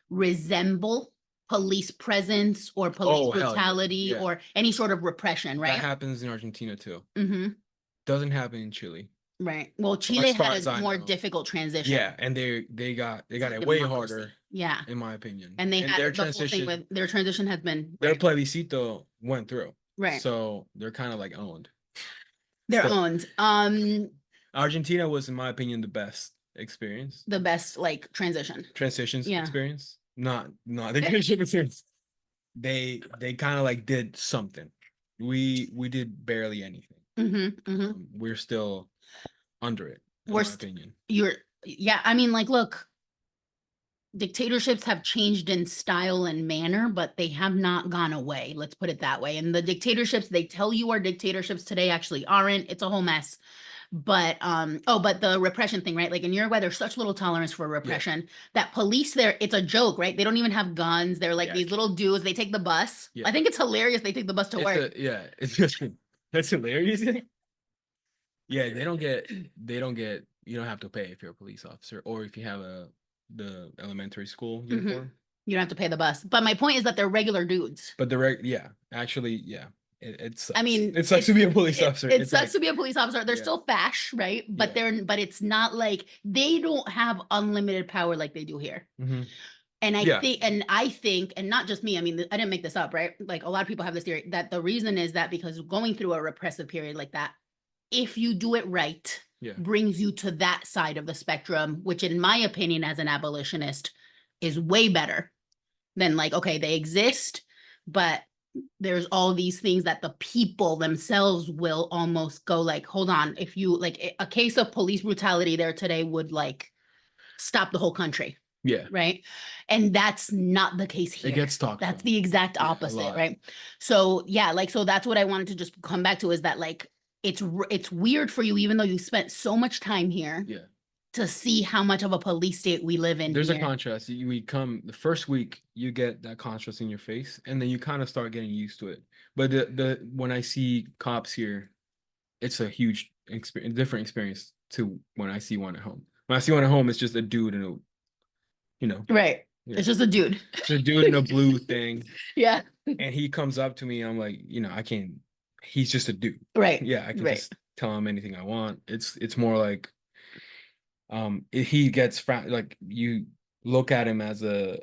Speaker 2: resemble police presence or police brutality or any sort of repression, right?
Speaker 3: That happens in Argentina too.
Speaker 2: Mm-hmm.
Speaker 3: Doesn't happen in Chile.
Speaker 2: Right. Well, Chile had a more difficult transition.
Speaker 3: Yeah, and they got it way harder.
Speaker 2: Yeah,
Speaker 3: in my opinion.
Speaker 2: And they had their transition. Whole thing with their transition has been
Speaker 3: their plebiscito went through.
Speaker 2: Right.
Speaker 3: So they're kind of like owned.
Speaker 2: They're owned.
Speaker 3: Argentina was, in my opinion, the best experience.
Speaker 2: The best like transitions
Speaker 3: experience. Not the transition experience. They kind of like did something. We did barely anything. We're still under it, in my opinion.
Speaker 2: I mean, like, look, dictatorships have changed in style and manner, but they have not gone away. Let's put it that way. And the dictatorships they tell you are dictatorships today actually aren't. It's a whole mess. But but the repression thing, right? Like in Uruguay, there's such little tolerance for repression that police there, it's a joke, right? They don't even have guns. They're like these little dudes. They take the bus. I think it's hilarious. They take the bus to work.
Speaker 3: It's just that's hilarious. Yeah, they don't get. You don't have to pay if you're a police officer or if you have the elementary school uniform.
Speaker 2: You don't have to pay the bus. But my point is that they're regular dudes.
Speaker 3: But it sucks. I mean, it sucks to be a police officer.
Speaker 2: It sucks to be a police officer. They're still fash, right? But but it's not like they don't have unlimited power like they do here. And I think, and not just me, I mean, I didn't make this up, right? Like a lot of people have this theory that the reason is that because going through a repressive period like that, if you do it right, brings you to that side of the spectrum, which in my opinion, as an abolitionist, is way better than like, okay, they exist, but there's all these things that the people themselves will almost go like, hold on, if you like a case of police brutality there today would like stop the whole country.
Speaker 3: Yeah.
Speaker 2: Right. And that's not the case here.
Speaker 3: It gets talked
Speaker 2: That's the exact opposite. Right. So so that's what I wanted to just come back to is that like, it's weird for you, even though you spent so much time here. Yeah. To see how much of a police state we live in.
Speaker 3: There's a contrast. We come the first week, you get that contrast in your face, and then you kind of start getting used to it. But when I see cops here, it's a huge different experience to when I see one at home. When I see one at home, it's just a dude in a,
Speaker 2: right. Yeah. It's just a dude.
Speaker 3: It's a dude in a blue thing.
Speaker 2: Yeah.
Speaker 3: And he comes up to me, and I'm like, I can't. He's just a dude.
Speaker 2: Right.
Speaker 3: Yeah, I can just tell him anything I want. It's more like. He gets like you look at him as a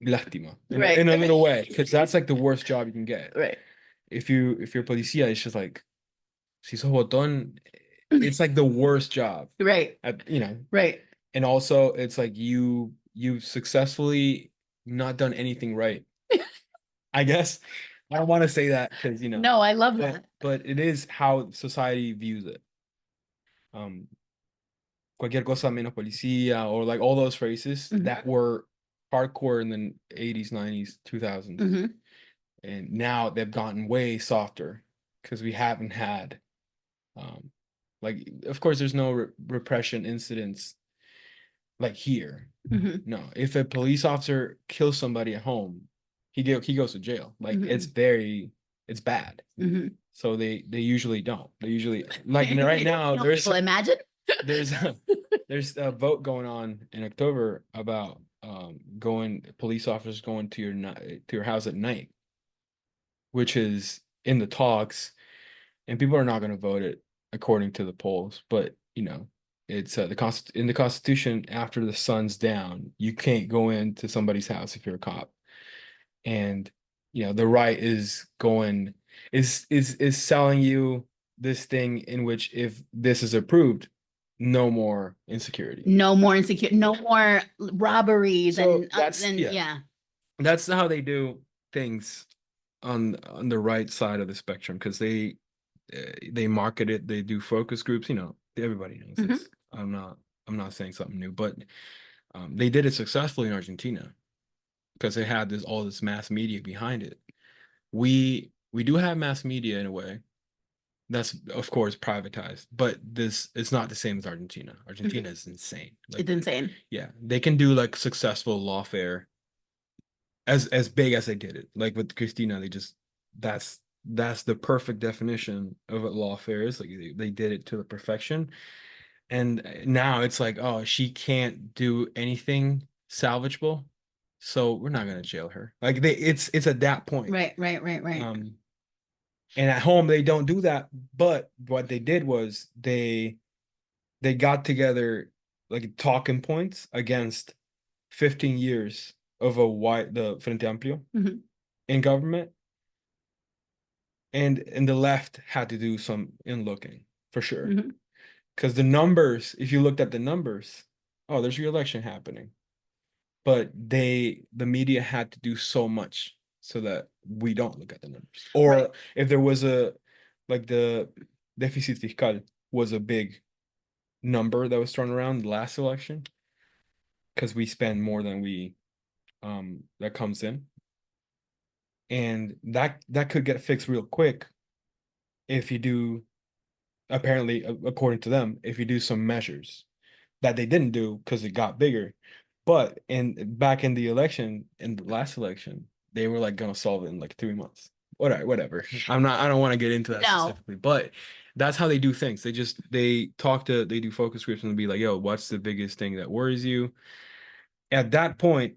Speaker 3: lástima in a little way, because that's like the worst job you can get.
Speaker 2: Right.
Speaker 3: If you're policía, it's just like si sos botón, it's like the worst job.
Speaker 2: Right. Right.
Speaker 3: And also it's like you successfully not done anything right. I guess I don't want to say that because
Speaker 2: No, I love that.
Speaker 3: But it is how society views it. Cualquier cosa menos policía, or like all those phrases that were hardcore in the 80s, 90s, 2000s. And now they've gotten way softer because we haven't had, like, of course, there's no repression incidents like here. No, if a police officer kills somebody at home, he goes to jail. Like it's very it's bad.
Speaker 2: Mhm.
Speaker 3: So they usually don't. They usually like right now.
Speaker 2: You know, people imagine.
Speaker 3: There's a vote going on in October about police officers going to your house at night, which is in the talks, and people are not going to vote it according to the polls. But it's in the Constitution. After the sun's down, you can't go into somebody's house if you're a cop, and the right is selling you this thing in which if this is approved, no more insecurity.
Speaker 2: No more insecure. No more robberies.
Speaker 3: So
Speaker 2: and yeah.
Speaker 3: That's how they do things on the right side of the spectrum, because they market it. They do focus groups. Everybody knows this. I'm not saying something new, but they did it successfully in Argentina because they had all this mass media behind it. We do have mass media in a way that's, of course, privatized, but it's not the same as Argentina. Argentina is insane.
Speaker 2: It's insane.
Speaker 3: Yeah, they can do like successful lawfare as big as they did it. Like with Cristina, that's the perfect definition of what lawfare is. Like they did it to the perfection. And now it's like, oh, she can't do anything salvageable, so we're not gonna jail her. Like it's at that point.
Speaker 2: Right.
Speaker 3: And at home they don't do that, but what they did was they got together like talking points against 15 years of the Frente Amplio in government, and the left had to do some in looking for sure. Because the numbers, if you looked at the numbers, oh, there's re-election happening. But the media had to do so much so that we don't look at the numbers. Or if there was the deficit fiscal was a big number that was thrown around the last election, because we spend more than that comes in. And that could get fixed real quick if you do, apparently, according to them, if you do some measures that they didn't do because it got bigger. But back in the last election, they were like gonna solve it in like 3 months. Whatever. I don't want to get into that specifically, but that's how they do things. They do focus groups and be like, yo, what's the biggest thing that worries you? At that point,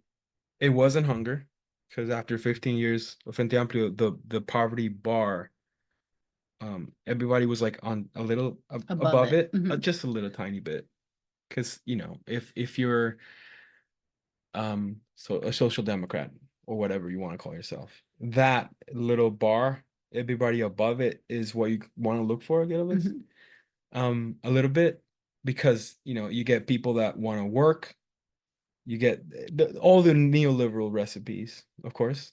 Speaker 3: it wasn't hunger, because after 15 years of Frente Amplio, the poverty bar, everybody was like on a little above it, just a little tiny bit. Because if you're so a social democrat or whatever you want to call yourself, that little bar, everybody above it is what you want to look for a little bit, because you get people that want to work, you get all the neoliberal recipes, of course,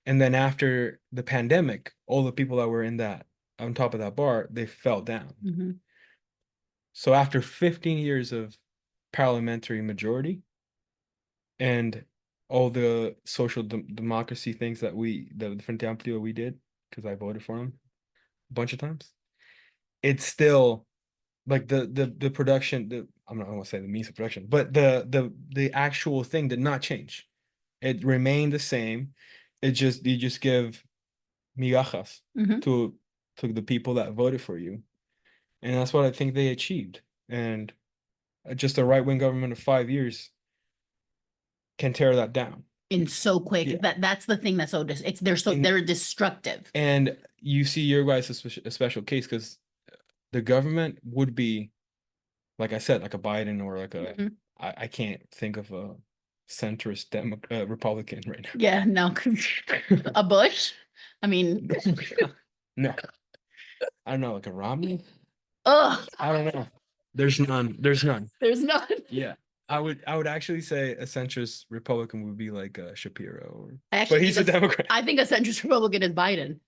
Speaker 3: and then after the pandemic, all the people that were on top of that bar, they fell down. So after 15 years of parliamentary majority and all the social democracy things that the Frente Amplio we did, because I voted for them a bunch of times, it's still like the production. I'm not gonna say the means of production, but the actual thing did not change. It remained the same. You just give migajas to the people that voted for you, and that's what I think they achieved. And just a right-wing government of 5 years can tear that down
Speaker 2: in so quick. Yeah. That's the thing that's they're destructive. And
Speaker 3: you see Uruguay is a special case because the government would be, like I said, like a Biden or like I can't think of a centrist Republican right now.
Speaker 2: Yeah, no. A Bush? I mean,
Speaker 3: no. I don't know, like a Romney?
Speaker 2: Ugh.
Speaker 3: I don't know. There's none. Yeah. I would actually say a centrist Republican would be like Shapiro. But he's a Democrat.
Speaker 2: I think a centrist Republican is Biden.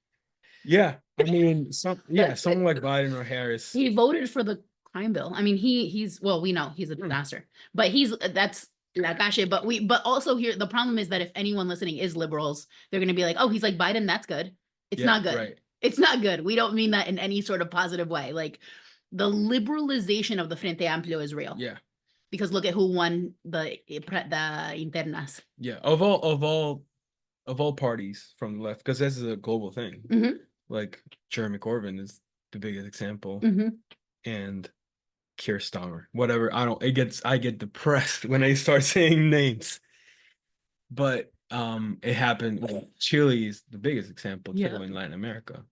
Speaker 3: Yeah. I mean, someone like Biden or Harris.
Speaker 2: He voted for the crime bill. I mean, we know he's a disaster. But that's la cache. But also here, the problem is that if anyone listening is liberals, they're going to be like, oh, he's like Biden, that's good. It's not good. Right. It's not good. We don't mean that in any sort of positive way. Like, the liberalization of the Frente Amplio is real.
Speaker 3: Yeah.
Speaker 2: Because look at who won the internas.
Speaker 3: Yeah, of all parties from the left, because this is a global thing. like Jeremy Corbyn is the biggest example, and Keir Starmer, whatever. I get depressed when I start saying names. But it happened. Well, Chile is the biggest example too in Latin America.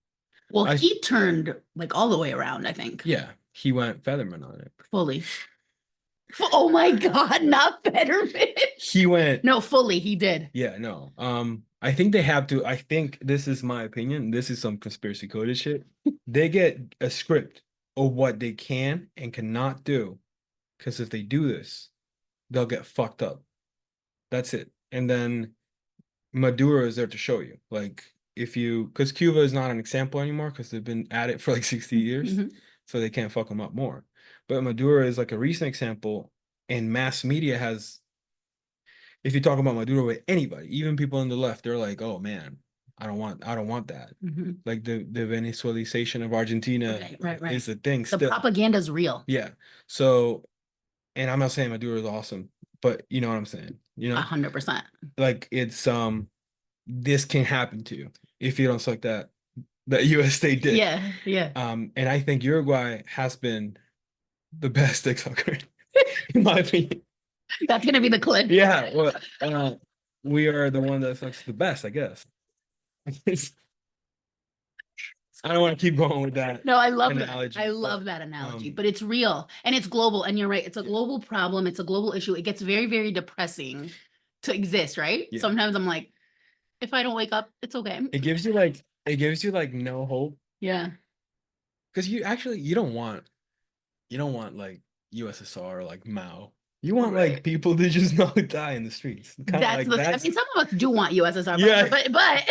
Speaker 2: Well, he turned like all the way around, I think.
Speaker 3: Yeah, he went Featherman on it.
Speaker 2: Fully. Oh my God, not Fetterman.
Speaker 3: He went.
Speaker 2: No, fully, he did.
Speaker 3: Yeah, no. I think they have to. I think this is my opinion. This is some conspiracy coded shit. They get a script of what they can and cannot do, because if they do this, they'll get fucked up. That's it. And then Maduro is there to show you. Like, because Cuba is not an example anymore because they've been at it for like 60 years, so they can't fuck them up more. But Maduro is like a recent example, and mass media has, if you talk about Maduro with anybody, even people on the left, they're like, oh man, I don't want that. Like the Venezuelization of Argentina is a thing still.
Speaker 2: The propaganda is real.
Speaker 3: Yeah. So, and I'm not saying Maduro is awesome, but you know what I'm saying?
Speaker 2: 100%.
Speaker 3: Like it's this can happen to you if you don't suck that US state dick.
Speaker 2: Yeah.
Speaker 3: And I think Uruguay has been the best dick sucker, in my opinion.
Speaker 2: That's gonna be the clip.
Speaker 3: Yeah, well, we are the one that sucks the best, I guess. I don't want to keep going with that.
Speaker 2: No, I love
Speaker 3: analogy,
Speaker 2: that. I love that analogy, but it's real and it's global. And you're right, it's a global problem. It's a global issue. It gets very, very depressing to exist, right? Yeah. Sometimes I'm like, if I don't wake up, it's okay.
Speaker 3: It gives you like no hope.
Speaker 2: Yeah.
Speaker 3: Because you don't want like USSR or like Mao. You want like people to just not die in the streets.
Speaker 2: I mean, some of us do want USSR, but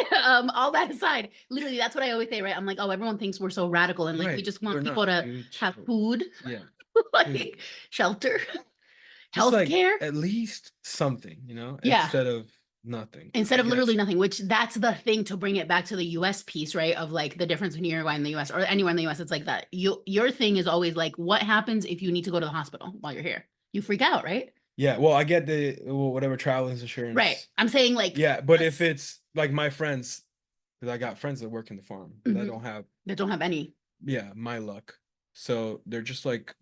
Speaker 2: all that aside, literally, that's what I always say, right? I'm like, oh, everyone thinks we're so radical and like we just want people to have food, like shelter, healthcare,
Speaker 3: at least something,
Speaker 2: Yeah.
Speaker 3: instead of nothing.
Speaker 2: Instead of literally nothing, which that's the thing to bring it back to the US piece, right? Of like the difference between Uruguay and the US or anywhere in the US. It's like that. Your thing is always like, what happens if you need to go to the hospital while you're here? You freak out, right?
Speaker 3: Yeah, well, I get whatever travel insurance.
Speaker 2: Right. I'm saying like.
Speaker 3: Yeah, but if it's like my friends, because I got friends that work in the farm that don't have
Speaker 2: any.
Speaker 3: Yeah, my luck. So they're just like,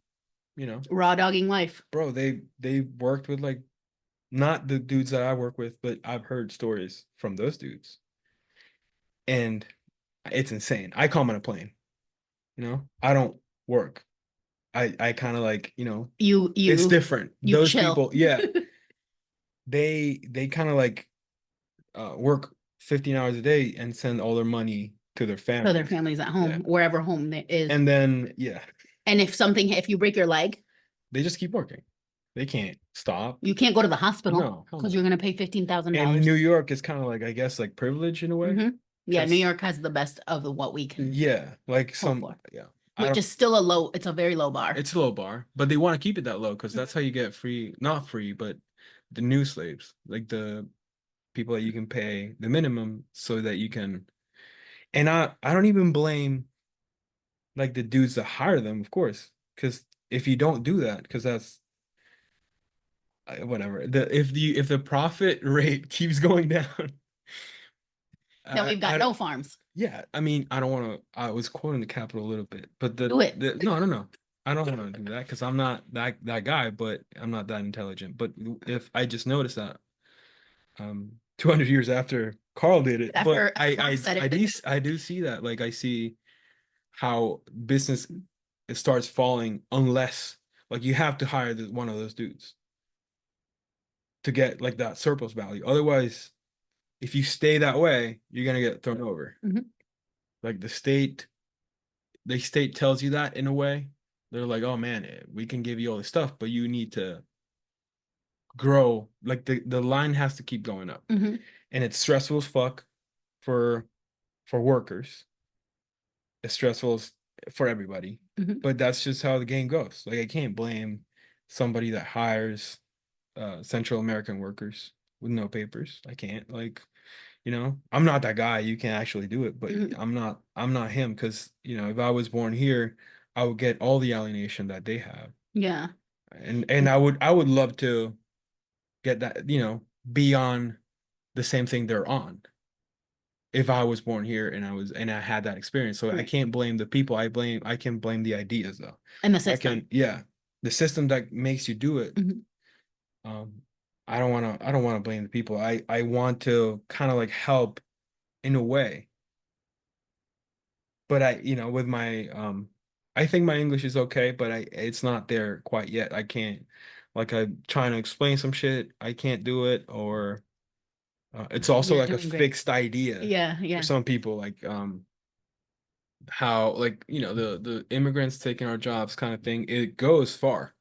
Speaker 2: raw dogging life.
Speaker 3: Bro, they worked with like, not the dudes that I work with, but I've heard stories from those dudes. And it's insane. I come on a plane. I don't work. I kind of like, it's different. Those
Speaker 2: chill.
Speaker 3: people, yeah. they kind of like work 15 hours a day and send all their money to their family.
Speaker 2: So their families at home, wherever home is.
Speaker 3: And then,
Speaker 2: And if you break your leg,
Speaker 3: they just keep working. They can't stop.
Speaker 2: You can't go to the hospital because you're going to pay $15,000.
Speaker 3: And New York is kind of like, I guess, like privilege in a way.
Speaker 2: Yeah, New York has the best of what we can.
Speaker 3: Yeah, like
Speaker 2: Which is still it's a very low bar.
Speaker 3: It's a low bar, but they want to keep it that low because that's how you get not free, but the new slaves, like the people that you can pay the minimum so that you can. And I don't even blame like the dudes that hire them, of course, because if you don't do that, because that's whatever. If the profit rate keeps going down,
Speaker 2: then we've got no farms.
Speaker 3: Yeah, I mean, I don't want to. I was quoting the capital a little bit, but
Speaker 2: do it.
Speaker 3: No, I don't want to do that because I'm not that guy, but I'm not that intelligent. But if I just noticed that, 200 years after Carl did it, but I do see that. Like I see how business starts falling unless like you have to hire one of those dudes to get like that surplus value. Otherwise, if you stay that way, you're gonna get thrown over. Like the state tells you that in a way. They're like, oh man, we can give you all this stuff, but you need to grow. Like the line has to keep going up. And it's stressful as fuck for workers. It's stressful for everybody. But that's just how the game goes. Like I can't blame somebody that hires Central American workers with no papers. I can't, like, I'm not that guy. You can actually do it, but I'm not him because, if I was born here, I would get all the alienation that they have.
Speaker 2: Yeah.
Speaker 3: And I would love to get that, be on the same thing they're on. if I was born here and I had that experience. So I can't blame the people. I can blame the ideas though.
Speaker 2: And the system.
Speaker 3: The system that makes you do it.
Speaker 2: Mhm.
Speaker 3: I don't want to blame the people. I want to kind of like help in a way. But with my I think my English is okay, but it's not there quite yet. I can't, like, I'm trying to explain some shit, I can't do it, or it's also
Speaker 2: You're
Speaker 3: like a
Speaker 2: doing great.
Speaker 3: fixed idea
Speaker 2: Yeah,
Speaker 3: for
Speaker 2: yeah.
Speaker 3: some people, like how, like, the immigrants taking our jobs kind of thing. It goes far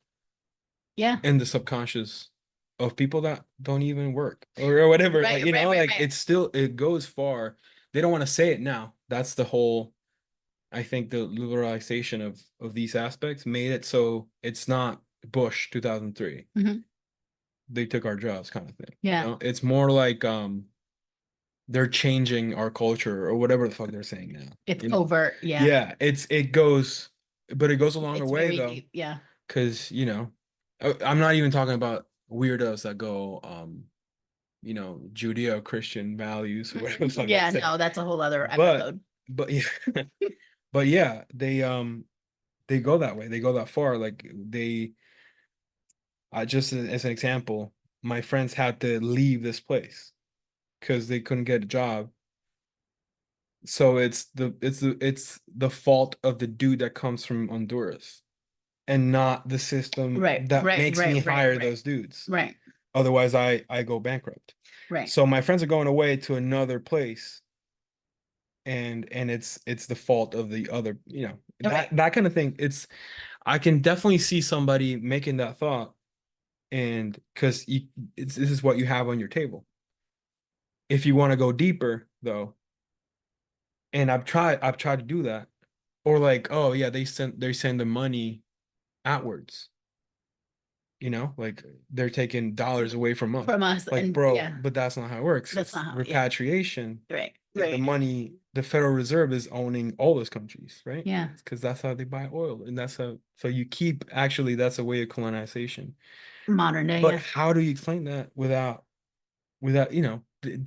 Speaker 2: Yeah.
Speaker 3: in the subconscious of people that don't even work or whatever. Like, like
Speaker 2: Right.
Speaker 3: it's still, it goes far. They don't want to say it now. That's the whole, I think the liberalization of these aspects made it so it's not Bush 2003.
Speaker 2: Mhm.
Speaker 3: They took our jobs kind of thing.
Speaker 2: Yeah.
Speaker 3: It's more like they're changing our culture or whatever the fuck they're saying now.
Speaker 2: It's overt. Yeah.
Speaker 3: Yeah, it goes, but it goes a longer
Speaker 2: It's
Speaker 3: way
Speaker 2: very
Speaker 3: though,
Speaker 2: deep. Yeah.
Speaker 3: because I'm not even talking about weirdos that go Judeo-Christian values or whatever the fuck
Speaker 2: Yeah,
Speaker 3: they say.
Speaker 2: no, that's a whole other
Speaker 3: But
Speaker 2: episode.
Speaker 3: but yeah, but yeah, they go that way. They go that far. Like just as an example, my friends had to leave this place because they couldn't get a job. So it's the fault of the dude that comes from Honduras and not the system that makes me hire those dudes.
Speaker 2: Right.
Speaker 3: Otherwise, I go bankrupt.
Speaker 2: Right.
Speaker 3: So my friends are going away to another place, and it's the fault of the other, that kind of thing. I can definitely see somebody making that thought, and because this is what you have on your table. If you want to go deeper, though, and I've tried to do that, or like, oh yeah, they send the money outwards, like they're taking dollars away from us.
Speaker 2: From us,
Speaker 3: Like,
Speaker 2: and
Speaker 3: bro,
Speaker 2: yeah,
Speaker 3: but that's not how it works.
Speaker 2: that's
Speaker 3: It's
Speaker 2: not how. Yeah.
Speaker 3: repatriation.
Speaker 2: Right.
Speaker 3: The money, the Federal Reserve is owning all those countries, right?
Speaker 2: Yeah.
Speaker 3: Because that's how they buy oil, and so you keep, actually, that's a way of colonization.
Speaker 2: Modern day.
Speaker 3: But
Speaker 2: Yeah.
Speaker 3: how do you explain that without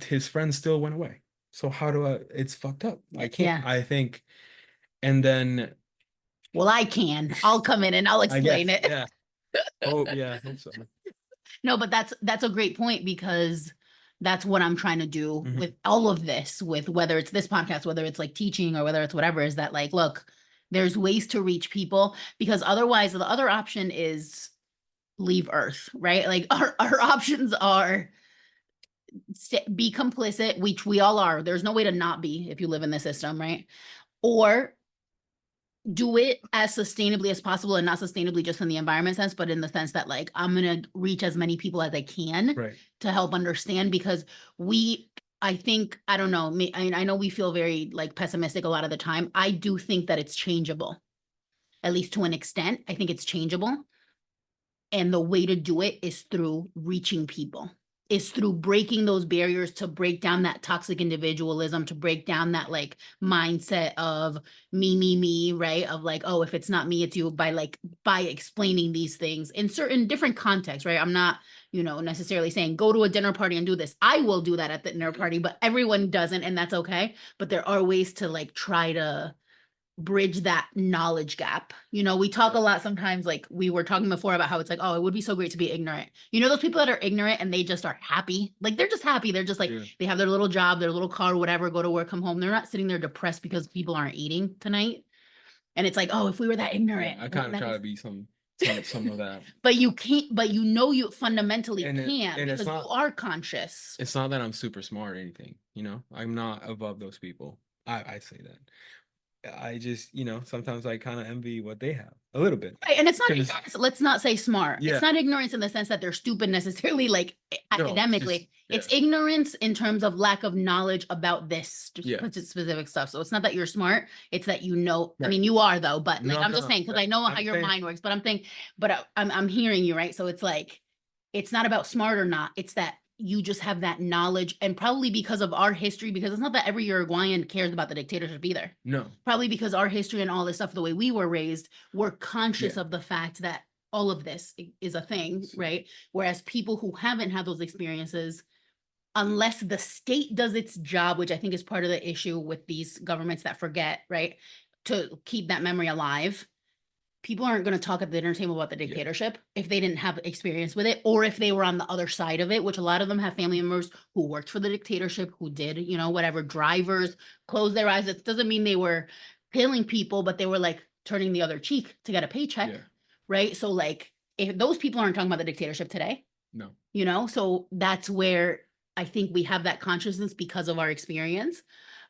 Speaker 3: his friends still went away? So how do it's fucked up. I can't.
Speaker 2: Yeah.
Speaker 3: I think, and then
Speaker 2: Well, I can. I'll come in and I'll
Speaker 3: I guess,
Speaker 2: explain it.
Speaker 3: yeah. Oh yeah, I hope so.
Speaker 2: No, but that's a great point, because that's what I'm trying to do
Speaker 3: Mhm.
Speaker 2: with all of this, with whether it's this podcast, whether it's like teaching, or whether it's whatever, is that, like, look, there's ways to reach people, because otherwise the other option is leave Earth, right? Like our options are be complicit, which we all are. There's no way to not be if you live in the system, right? Or do it as sustainably as possible, and not sustainably just in the environment sense, but in the sense that, like, I'm going to reach as many people as I can to help understand, because I think, I don't know, I know we feel very like pessimistic a lot of the time. I do think that it's changeable, at least to an extent. I think it's changeable. And the way to do it is through reaching people, is through breaking those barriers, to break down that toxic individualism, to break down that like mindset of me, right? Of like, oh, if it's not me, it's you, by explaining these things in certain different contexts, right? I'm not, necessarily saying go to a dinner party and do this. I will do that at the dinner party, but everyone doesn't, and that's okay. But there are ways to like try to bridge that knowledge gap. We talk a lot sometimes, like we were talking before, about how it's like, oh, it would be so great to be ignorant. Those people that are ignorant and they just are happy. Like, they're just happy. They're just like, they have their little job, their little car, whatever, go to work, come home. They're not sitting there depressed because people aren't eating tonight. And it's like, oh, if we were that ignorant.
Speaker 3: I kind of try to be some of that.
Speaker 2: But you can't, but you fundamentally
Speaker 3: And
Speaker 2: can't,
Speaker 3: it's
Speaker 2: because
Speaker 3: not,
Speaker 2: you are conscious.
Speaker 3: it's not that I'm super smart or anything, I'm not above those people. I say that. I just, sometimes I kind of envy what they have a little bit.
Speaker 2: Right, and it's not ignorance. Let's not say smart.
Speaker 3: Yeah.
Speaker 2: It's not ignorance in the sense that they're stupid necessarily, like academically. It's ignorance in terms of lack of knowledge about this specific stuff. So it's not that you're smart. It's that I mean, you are though, but like, I'm just saying, because I know how your mind works, but I'm hearing you, right? So it's like, it's not about smart or not. It's that you just have that knowledge, and probably because of our history, because it's not that every Uruguayan cares about the dictatorship either.
Speaker 3: No.
Speaker 2: Probably because our history and all this stuff, the way we were raised, we're conscious of the fact that all of this is a thing, right? Whereas people who haven't had those experiences, unless the state does its job, which I think is part of the issue with these governments that forget, right, to keep that memory alive. People aren't going to talk at the dinner table about the
Speaker 3: Yeah.
Speaker 2: dictatorship if they didn't have experience with it, or if they were on the other side of it, which a lot of them have family members who worked for the dictatorship, who did, you know, whatever, drivers, closed their eyes. It doesn't mean they were killing people, but they were like turning the other cheek to get a paycheck,
Speaker 3: Yeah.
Speaker 2: right? So like, if those people aren't talking about the dictatorship today,
Speaker 3: No.
Speaker 2: you know, so that's where I think we have that consciousness because of our experience.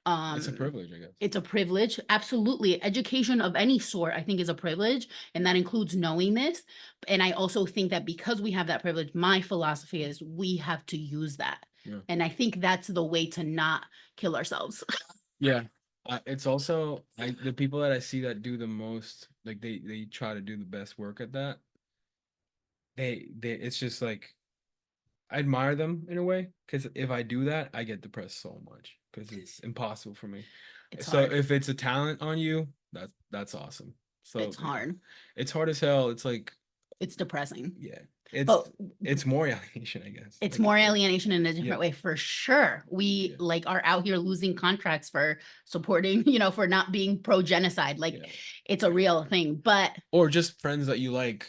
Speaker 3: It's a privilege, I guess.
Speaker 2: It's a privilege. Absolutely. Education of any sort, I think, is a privilege. And that includes knowing this. And I also think that because we have that privilege, my philosophy is we have to use that.
Speaker 3: Yeah.
Speaker 2: And I think that's the way to not kill ourselves.
Speaker 3: Yeah. It's also the people that I see that do the most, like they try to do the best work at that. They it's just like I admire them in a way, because if I do that, I get depressed so much because it's impossible for me.
Speaker 2: It's
Speaker 3: So
Speaker 2: hard.
Speaker 3: if it's a talent on you, that's awesome. So
Speaker 2: It's hard.
Speaker 3: It's hard as hell. It's like,
Speaker 2: It's depressing.
Speaker 3: yeah,
Speaker 2: But
Speaker 3: it's more alienation, I guess.
Speaker 2: it's
Speaker 3: Like,
Speaker 2: more alienation in a different
Speaker 3: yeah.
Speaker 2: way for sure. We
Speaker 3: Yeah.
Speaker 2: like are out here losing contracts for supporting, you know, for not being pro genocide. Like
Speaker 3: Yeah.
Speaker 2: it's a real thing. But
Speaker 3: Or just friends that you like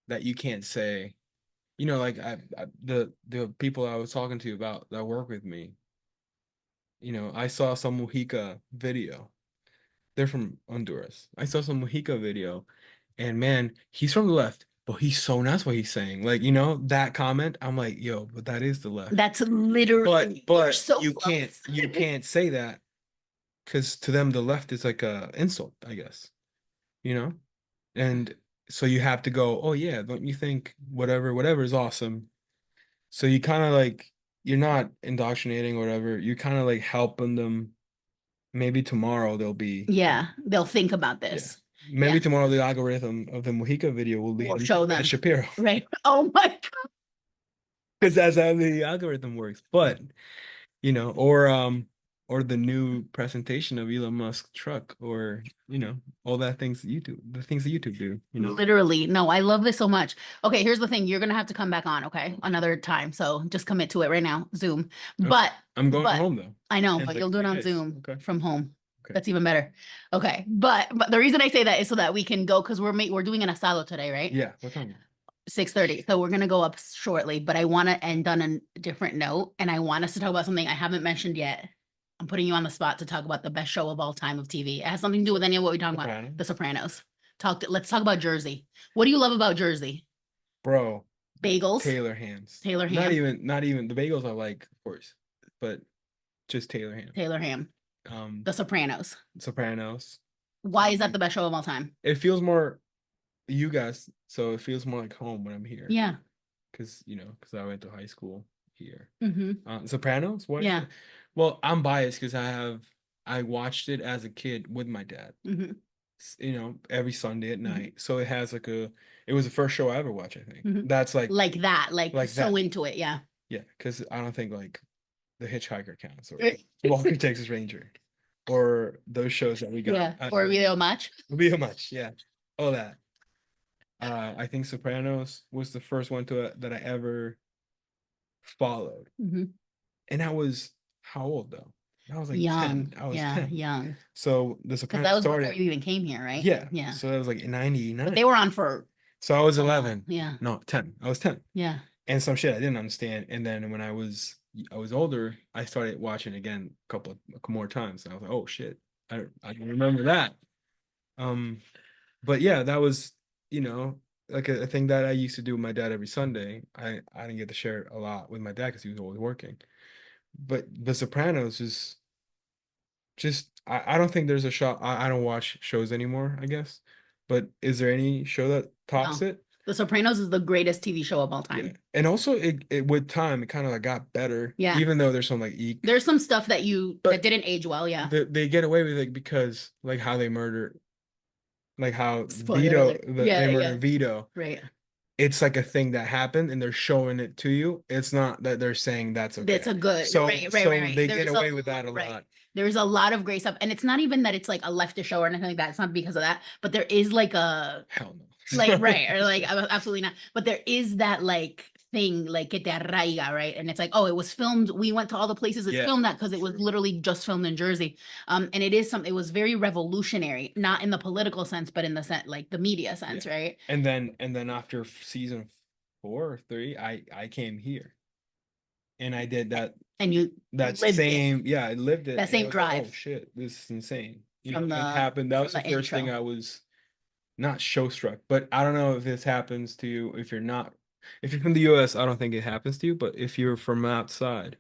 Speaker 3: that you can't say, you know, like the people I was talking to about that work with me, you know, I saw some Mujica video. They're from Honduras. I saw some Mujica video, and man, he's from the left, but he's so nice what he's saying. Like, you know, that comment, I'm like, yo, but that is the left.
Speaker 2: that's literally
Speaker 3: But
Speaker 2: so
Speaker 3: you
Speaker 2: close.
Speaker 3: can't say that, because to them the left is like a insult, I guess. You know? And so you have to go, oh yeah, don't you think whatever is awesome? So you kind of like, you're not indoctrinating or whatever. You're kind of like helping them. Maybe tomorrow they'll be,
Speaker 2: Yeah, they'll think about
Speaker 3: yeah.
Speaker 2: this.
Speaker 3: Maybe
Speaker 2: Yeah.
Speaker 3: tomorrow the algorithm of the Mojica video will lead
Speaker 2: We'll
Speaker 3: them
Speaker 2: show
Speaker 3: to
Speaker 2: them.
Speaker 3: Ben Shapiro,
Speaker 2: Right. Oh my God.
Speaker 3: because that's how the algorithm works. But you know, or the new presentation of Elon Musk's truck, or you know, all that things that YouTube, the things that YouTube do. You know,
Speaker 2: Literally. No, I love this so much. Okay, here's the thing. You're gonna have to come back on, okay? Another time. So just commit to it right now. Zoom.
Speaker 3: Okay.
Speaker 2: But
Speaker 3: I'm going home though.
Speaker 2: I know,
Speaker 3: In
Speaker 2: but
Speaker 3: like
Speaker 2: you'll do it
Speaker 3: 3
Speaker 2: on
Speaker 3: days.
Speaker 2: Zoom
Speaker 3: Okay.
Speaker 2: from home.
Speaker 3: Okay.
Speaker 2: That's even better. Okay. But the reason I say that is so that we can go because we're doing an asado today, right?
Speaker 3: Yeah. What time?
Speaker 2: 6:30. So we're gonna go up shortly, but I want to end on a different note, and I want us to talk about something I haven't mentioned yet. I'm putting you on the spot to talk about the best show of all time of TV. It has something to do with any of what we talk about.
Speaker 3: Sopranos.
Speaker 2: The Sopranos. Let's talk about Jersey. What do you love about Jersey?
Speaker 3: Bro,
Speaker 2: Bagels.
Speaker 3: Taylor hands.
Speaker 2: Taylor
Speaker 3: Not
Speaker 2: ham.
Speaker 3: not even the bagels I like, of course, but just Taylor ham.
Speaker 2: Taylor ham. The Sopranos.
Speaker 3: Sopranos.
Speaker 2: Why is that the best show of all time?
Speaker 3: It feels more you guys, so it feels more like home when I'm here.
Speaker 2: Yeah.
Speaker 3: Because I went to high school here.
Speaker 2: Mm-hmm.
Speaker 3: Sopranos? What?
Speaker 2: Yeah.
Speaker 3: Well, I'm biased because I watched it as a kid with my dad.
Speaker 2: Mm-hmm.
Speaker 3: You know, every Sunday at night. So it has like it was the first show I ever watched, I think.
Speaker 2: Mhm.
Speaker 3: That's like
Speaker 2: that, like so
Speaker 3: that.
Speaker 2: into it, yeah.
Speaker 3: Yeah, because I don't think like The Hitchhiker counts, or Walker Texas Ranger, or those shows that we got.
Speaker 2: Yeah. Or Video Much.
Speaker 3: Video Much, yeah. All that. I think Sopranos was the first one that I ever followed.
Speaker 2: Mm-hmm.
Speaker 3: And I was how old though? I was like
Speaker 2: young.
Speaker 3: 10. I was
Speaker 2: Yeah,
Speaker 3: 10.
Speaker 2: young.
Speaker 3: So the
Speaker 2: Because
Speaker 3: Sopranos
Speaker 2: that was
Speaker 3: started.
Speaker 2: before you even came here, right?
Speaker 3: Yeah.
Speaker 2: Yeah.
Speaker 3: So that was like in 99.
Speaker 2: But they were on for.
Speaker 3: So I was 11.
Speaker 2: Yeah.
Speaker 3: No, 10. I was 10.
Speaker 2: Yeah.
Speaker 3: And some shit I didn't understand. And then when I was older, I started watching again a couple more times. And I was like, oh shit, I can remember that. But yeah, that was, like a thing that I used to do with my dad every Sunday. I didn't get to share it a lot with my dad because he was always working. But The Sopranos is just I don't think there's a show. I don't watch shows anymore, I guess. But is there any show that tops it?
Speaker 2: The Sopranos is the greatest TV show of all
Speaker 3: Yeah.
Speaker 2: time.
Speaker 3: And also it with time it kind of like got better.
Speaker 2: Yeah.
Speaker 3: Even though there's some like
Speaker 2: there's some stuff that didn't age well, yeah.
Speaker 3: They get away with it because like how they murder, like how
Speaker 2: Spoiler alert.
Speaker 3: they murder Vito.
Speaker 2: Right.
Speaker 3: It's like a thing that happened and they're showing it to you. It's not that they're saying that's okay.
Speaker 2: That's a good.
Speaker 3: So
Speaker 2: right.
Speaker 3: they get away with that a lot.
Speaker 2: There's a lot of great stuff, and it's not even that it's like a leftist show or anything like that. It's not because of that, but there is like a
Speaker 3: hell no.
Speaker 2: like right or like absolutely not. But there is that like thing, like que te arraiga, right? And it's like, oh, it was filmed. We went to all the places it filmed that because it was literally just filmed in Jersey. And it is something. It was very revolutionary, not in the political sense, but in the sense, like the media sense, right?
Speaker 3: And then after season 4 or 3, I came here, and I did that.
Speaker 2: And you
Speaker 3: that
Speaker 2: lived
Speaker 3: same I lived it.
Speaker 2: That same
Speaker 3: like,
Speaker 2: drive.
Speaker 3: oh shit, this is insane.
Speaker 2: From
Speaker 3: It
Speaker 2: the-
Speaker 3: happened. That was the
Speaker 2: the
Speaker 3: first thing
Speaker 2: intro.
Speaker 3: I was not show struck. But I don't know if this happens to you if you're not. If you're from the US, I don't think it happens to you. But if you're from outside,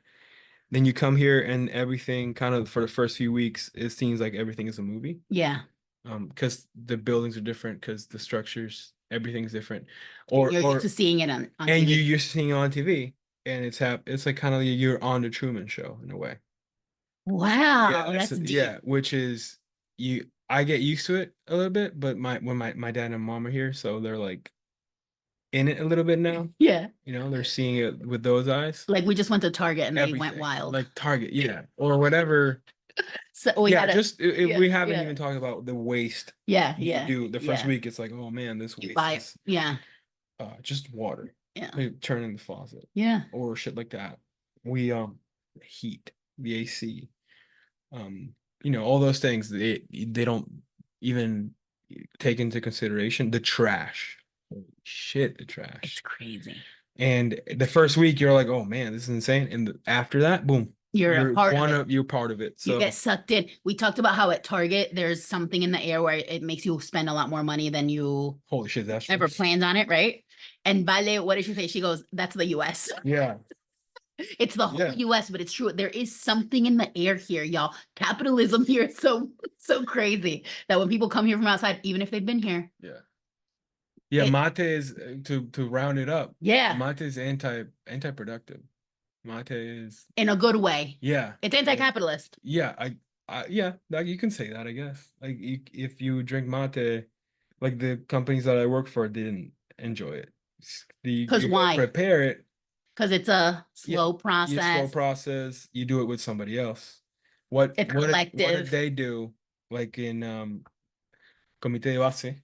Speaker 3: then you come here and everything kind of for the first few weeks, it seems like everything is a movie.
Speaker 2: Yeah.
Speaker 3: Because the buildings are different, because the structures, everything's different. Or
Speaker 2: You're used to seeing it on
Speaker 3: and
Speaker 2: TV.
Speaker 3: you're seeing it on TV, and it's like kind of you're on the Truman Show in a way.
Speaker 2: Wow, that's deep.
Speaker 3: Which is I get used to it a little bit, but when my dad and mom are here, so they're like in it a little bit now.
Speaker 2: Yeah.
Speaker 3: They're seeing it with those eyes.
Speaker 2: Like we just went to Target and they went wild.
Speaker 3: Like Target, or whatever.
Speaker 2: So we
Speaker 3: haven't even talked about the waste.
Speaker 2: Yeah,
Speaker 3: you do the first week. It's like, oh man, this waste is
Speaker 2: just
Speaker 3: water.
Speaker 2: Yeah.
Speaker 3: Turn in the faucet.
Speaker 2: Yeah.
Speaker 3: Or shit like that. We heat, the AC. All those things they don't even take into consideration the trash. Holy shit, the trash.
Speaker 2: It's crazy.
Speaker 3: And the first week you're like, oh man, this is insane. And after that, boom. You're part of it. So
Speaker 2: you get sucked in. We talked about how at Target there's something in the air where it makes you spend a lot more money than you
Speaker 3: holy shit, that's
Speaker 2: ever planned on it, right? And Vale, what did she say? She goes, that's the US.
Speaker 3: Yeah.
Speaker 2: It's the whole US, but it's true. There is something in the air here, y'all. Capitalism here is so crazy that when people come here from outside, even if they've been here.
Speaker 3: Yeah. Mate is to round it up.
Speaker 2: Yeah.
Speaker 3: Mate is anti-productive. Mate is
Speaker 2: in a good way.
Speaker 3: Yeah.
Speaker 2: It's anti-capitalist.
Speaker 3: Yeah. Like you can say that, I guess. Like if you drink mate, like the companies that I work for didn't enjoy it.
Speaker 2: Because why?
Speaker 3: Prepare it.
Speaker 2: Because it's a slow process.
Speaker 3: You do it with somebody else. What did they do? Like in Comité de Base,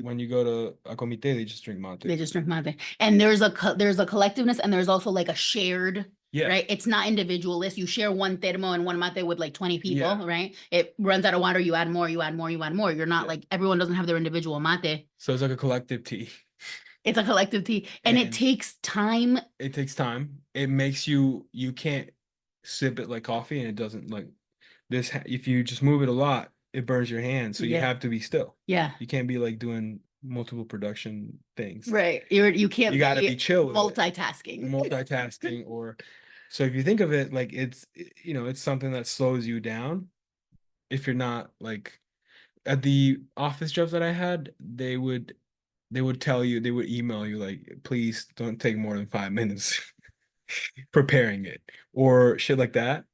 Speaker 3: when you go to a comité, they just drink mate.
Speaker 2: They just drink mate. And there's a collectiveness, and there's also like a shared, right? It's not individualist. You share one termo and one mate with like 20 people, right? It runs out of water, you add more, you add more, you add more. You're not like, everyone doesn't have their individual mate.
Speaker 3: So it's like a collective tea.
Speaker 2: It's a collective tea. And it takes time.
Speaker 3: It takes time. It makes you can't sip it like coffee, and it doesn't like this. If you just move it a lot, it burns your hand. So you have to be still. Yeah. You can't be like doing multiple production things.
Speaker 2: Right. You can't.
Speaker 3: You got to be chill.
Speaker 2: Multitasking.
Speaker 3: Or so if you think of it, like it's something that slows you down. If you're not like at the office jobs that I had, they would tell you, they would email you like, please don't take more than 5 minutes preparing it or shit like that.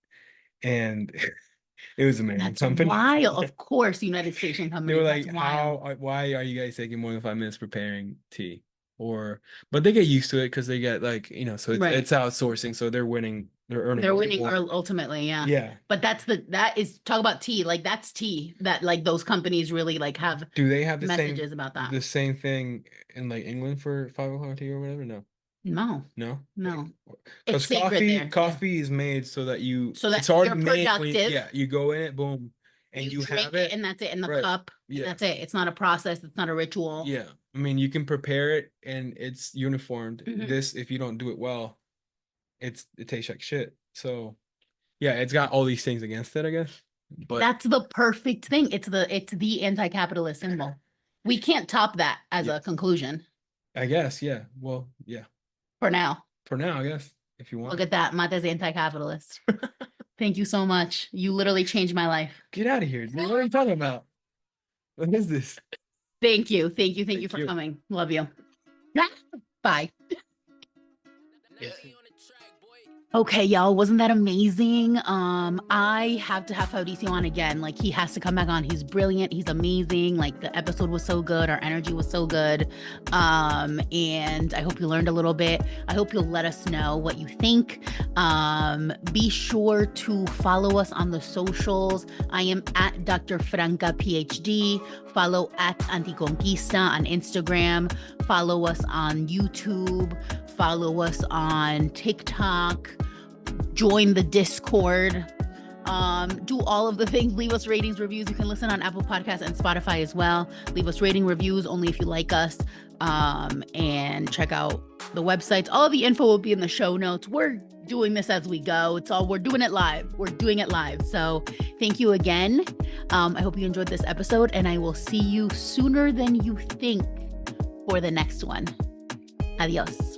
Speaker 3: And it was amazing.
Speaker 2: That's wild. Of course, United Station company.
Speaker 3: They were like, why are you guys taking more than 5 minutes preparing tea? But they get used to it because they get like, so it's outsourcing. So they're winning. They're winning
Speaker 2: ultimately. Yeah. Yeah. But that is talk about tea. Like that's tea that like those companies really like have.
Speaker 3: Do they have
Speaker 2: messages about that?
Speaker 3: The same thing in like England for 5-o'clock tea or whatever? No. Because coffee is made so that it's already made productive. You go in it, boom, and you have it,
Speaker 2: and that's it in the cup. Yeah. That's it. It's not a process. It's not a ritual.
Speaker 3: Yeah. I mean, you can prepare it and it's uniformed. This, if you don't do it well, it tastes like shit. So yeah, it's got all these things against it, I guess. But
Speaker 2: that's the perfect thing. It's the anti-capitalist symbol. We can't top that as a conclusion.
Speaker 3: I guess, yeah. Well, yeah.
Speaker 2: For now,
Speaker 3: I guess, if you want.
Speaker 2: Look at that. Mate's anti-capitalist. Thank you so much. You literally changed my life.
Speaker 3: Get out of here. Dude. What are you talking about? What is this?
Speaker 2: Thank you for coming. Love you. Bye. Okay, y'all, wasn't that amazing? I have to have Fabrizio on again. Like, he has to come back on. He's brilliant. He's amazing. Like, the episode was so good. Our energy was so good. And I hope you learned a little bit. I hope you'll let us know what you think. Be sure to follow us on the socials. I am at Dr. Franca, Ph.D. Follow at Anticonquista on Instagram. Follow us on YouTube. follow us on TikTok, join the Discord, do all of the things. Leave us ratings, reviews. You can listen on Apple Podcasts and Spotify as well. Leave us rating reviews only if you like us, and check out the websites. All of the info will be in the show notes. We're doing this as we go. We're doing it live. So thank you again. I hope you enjoyed this episode, and I will see you sooner than you think for the next one. Adios.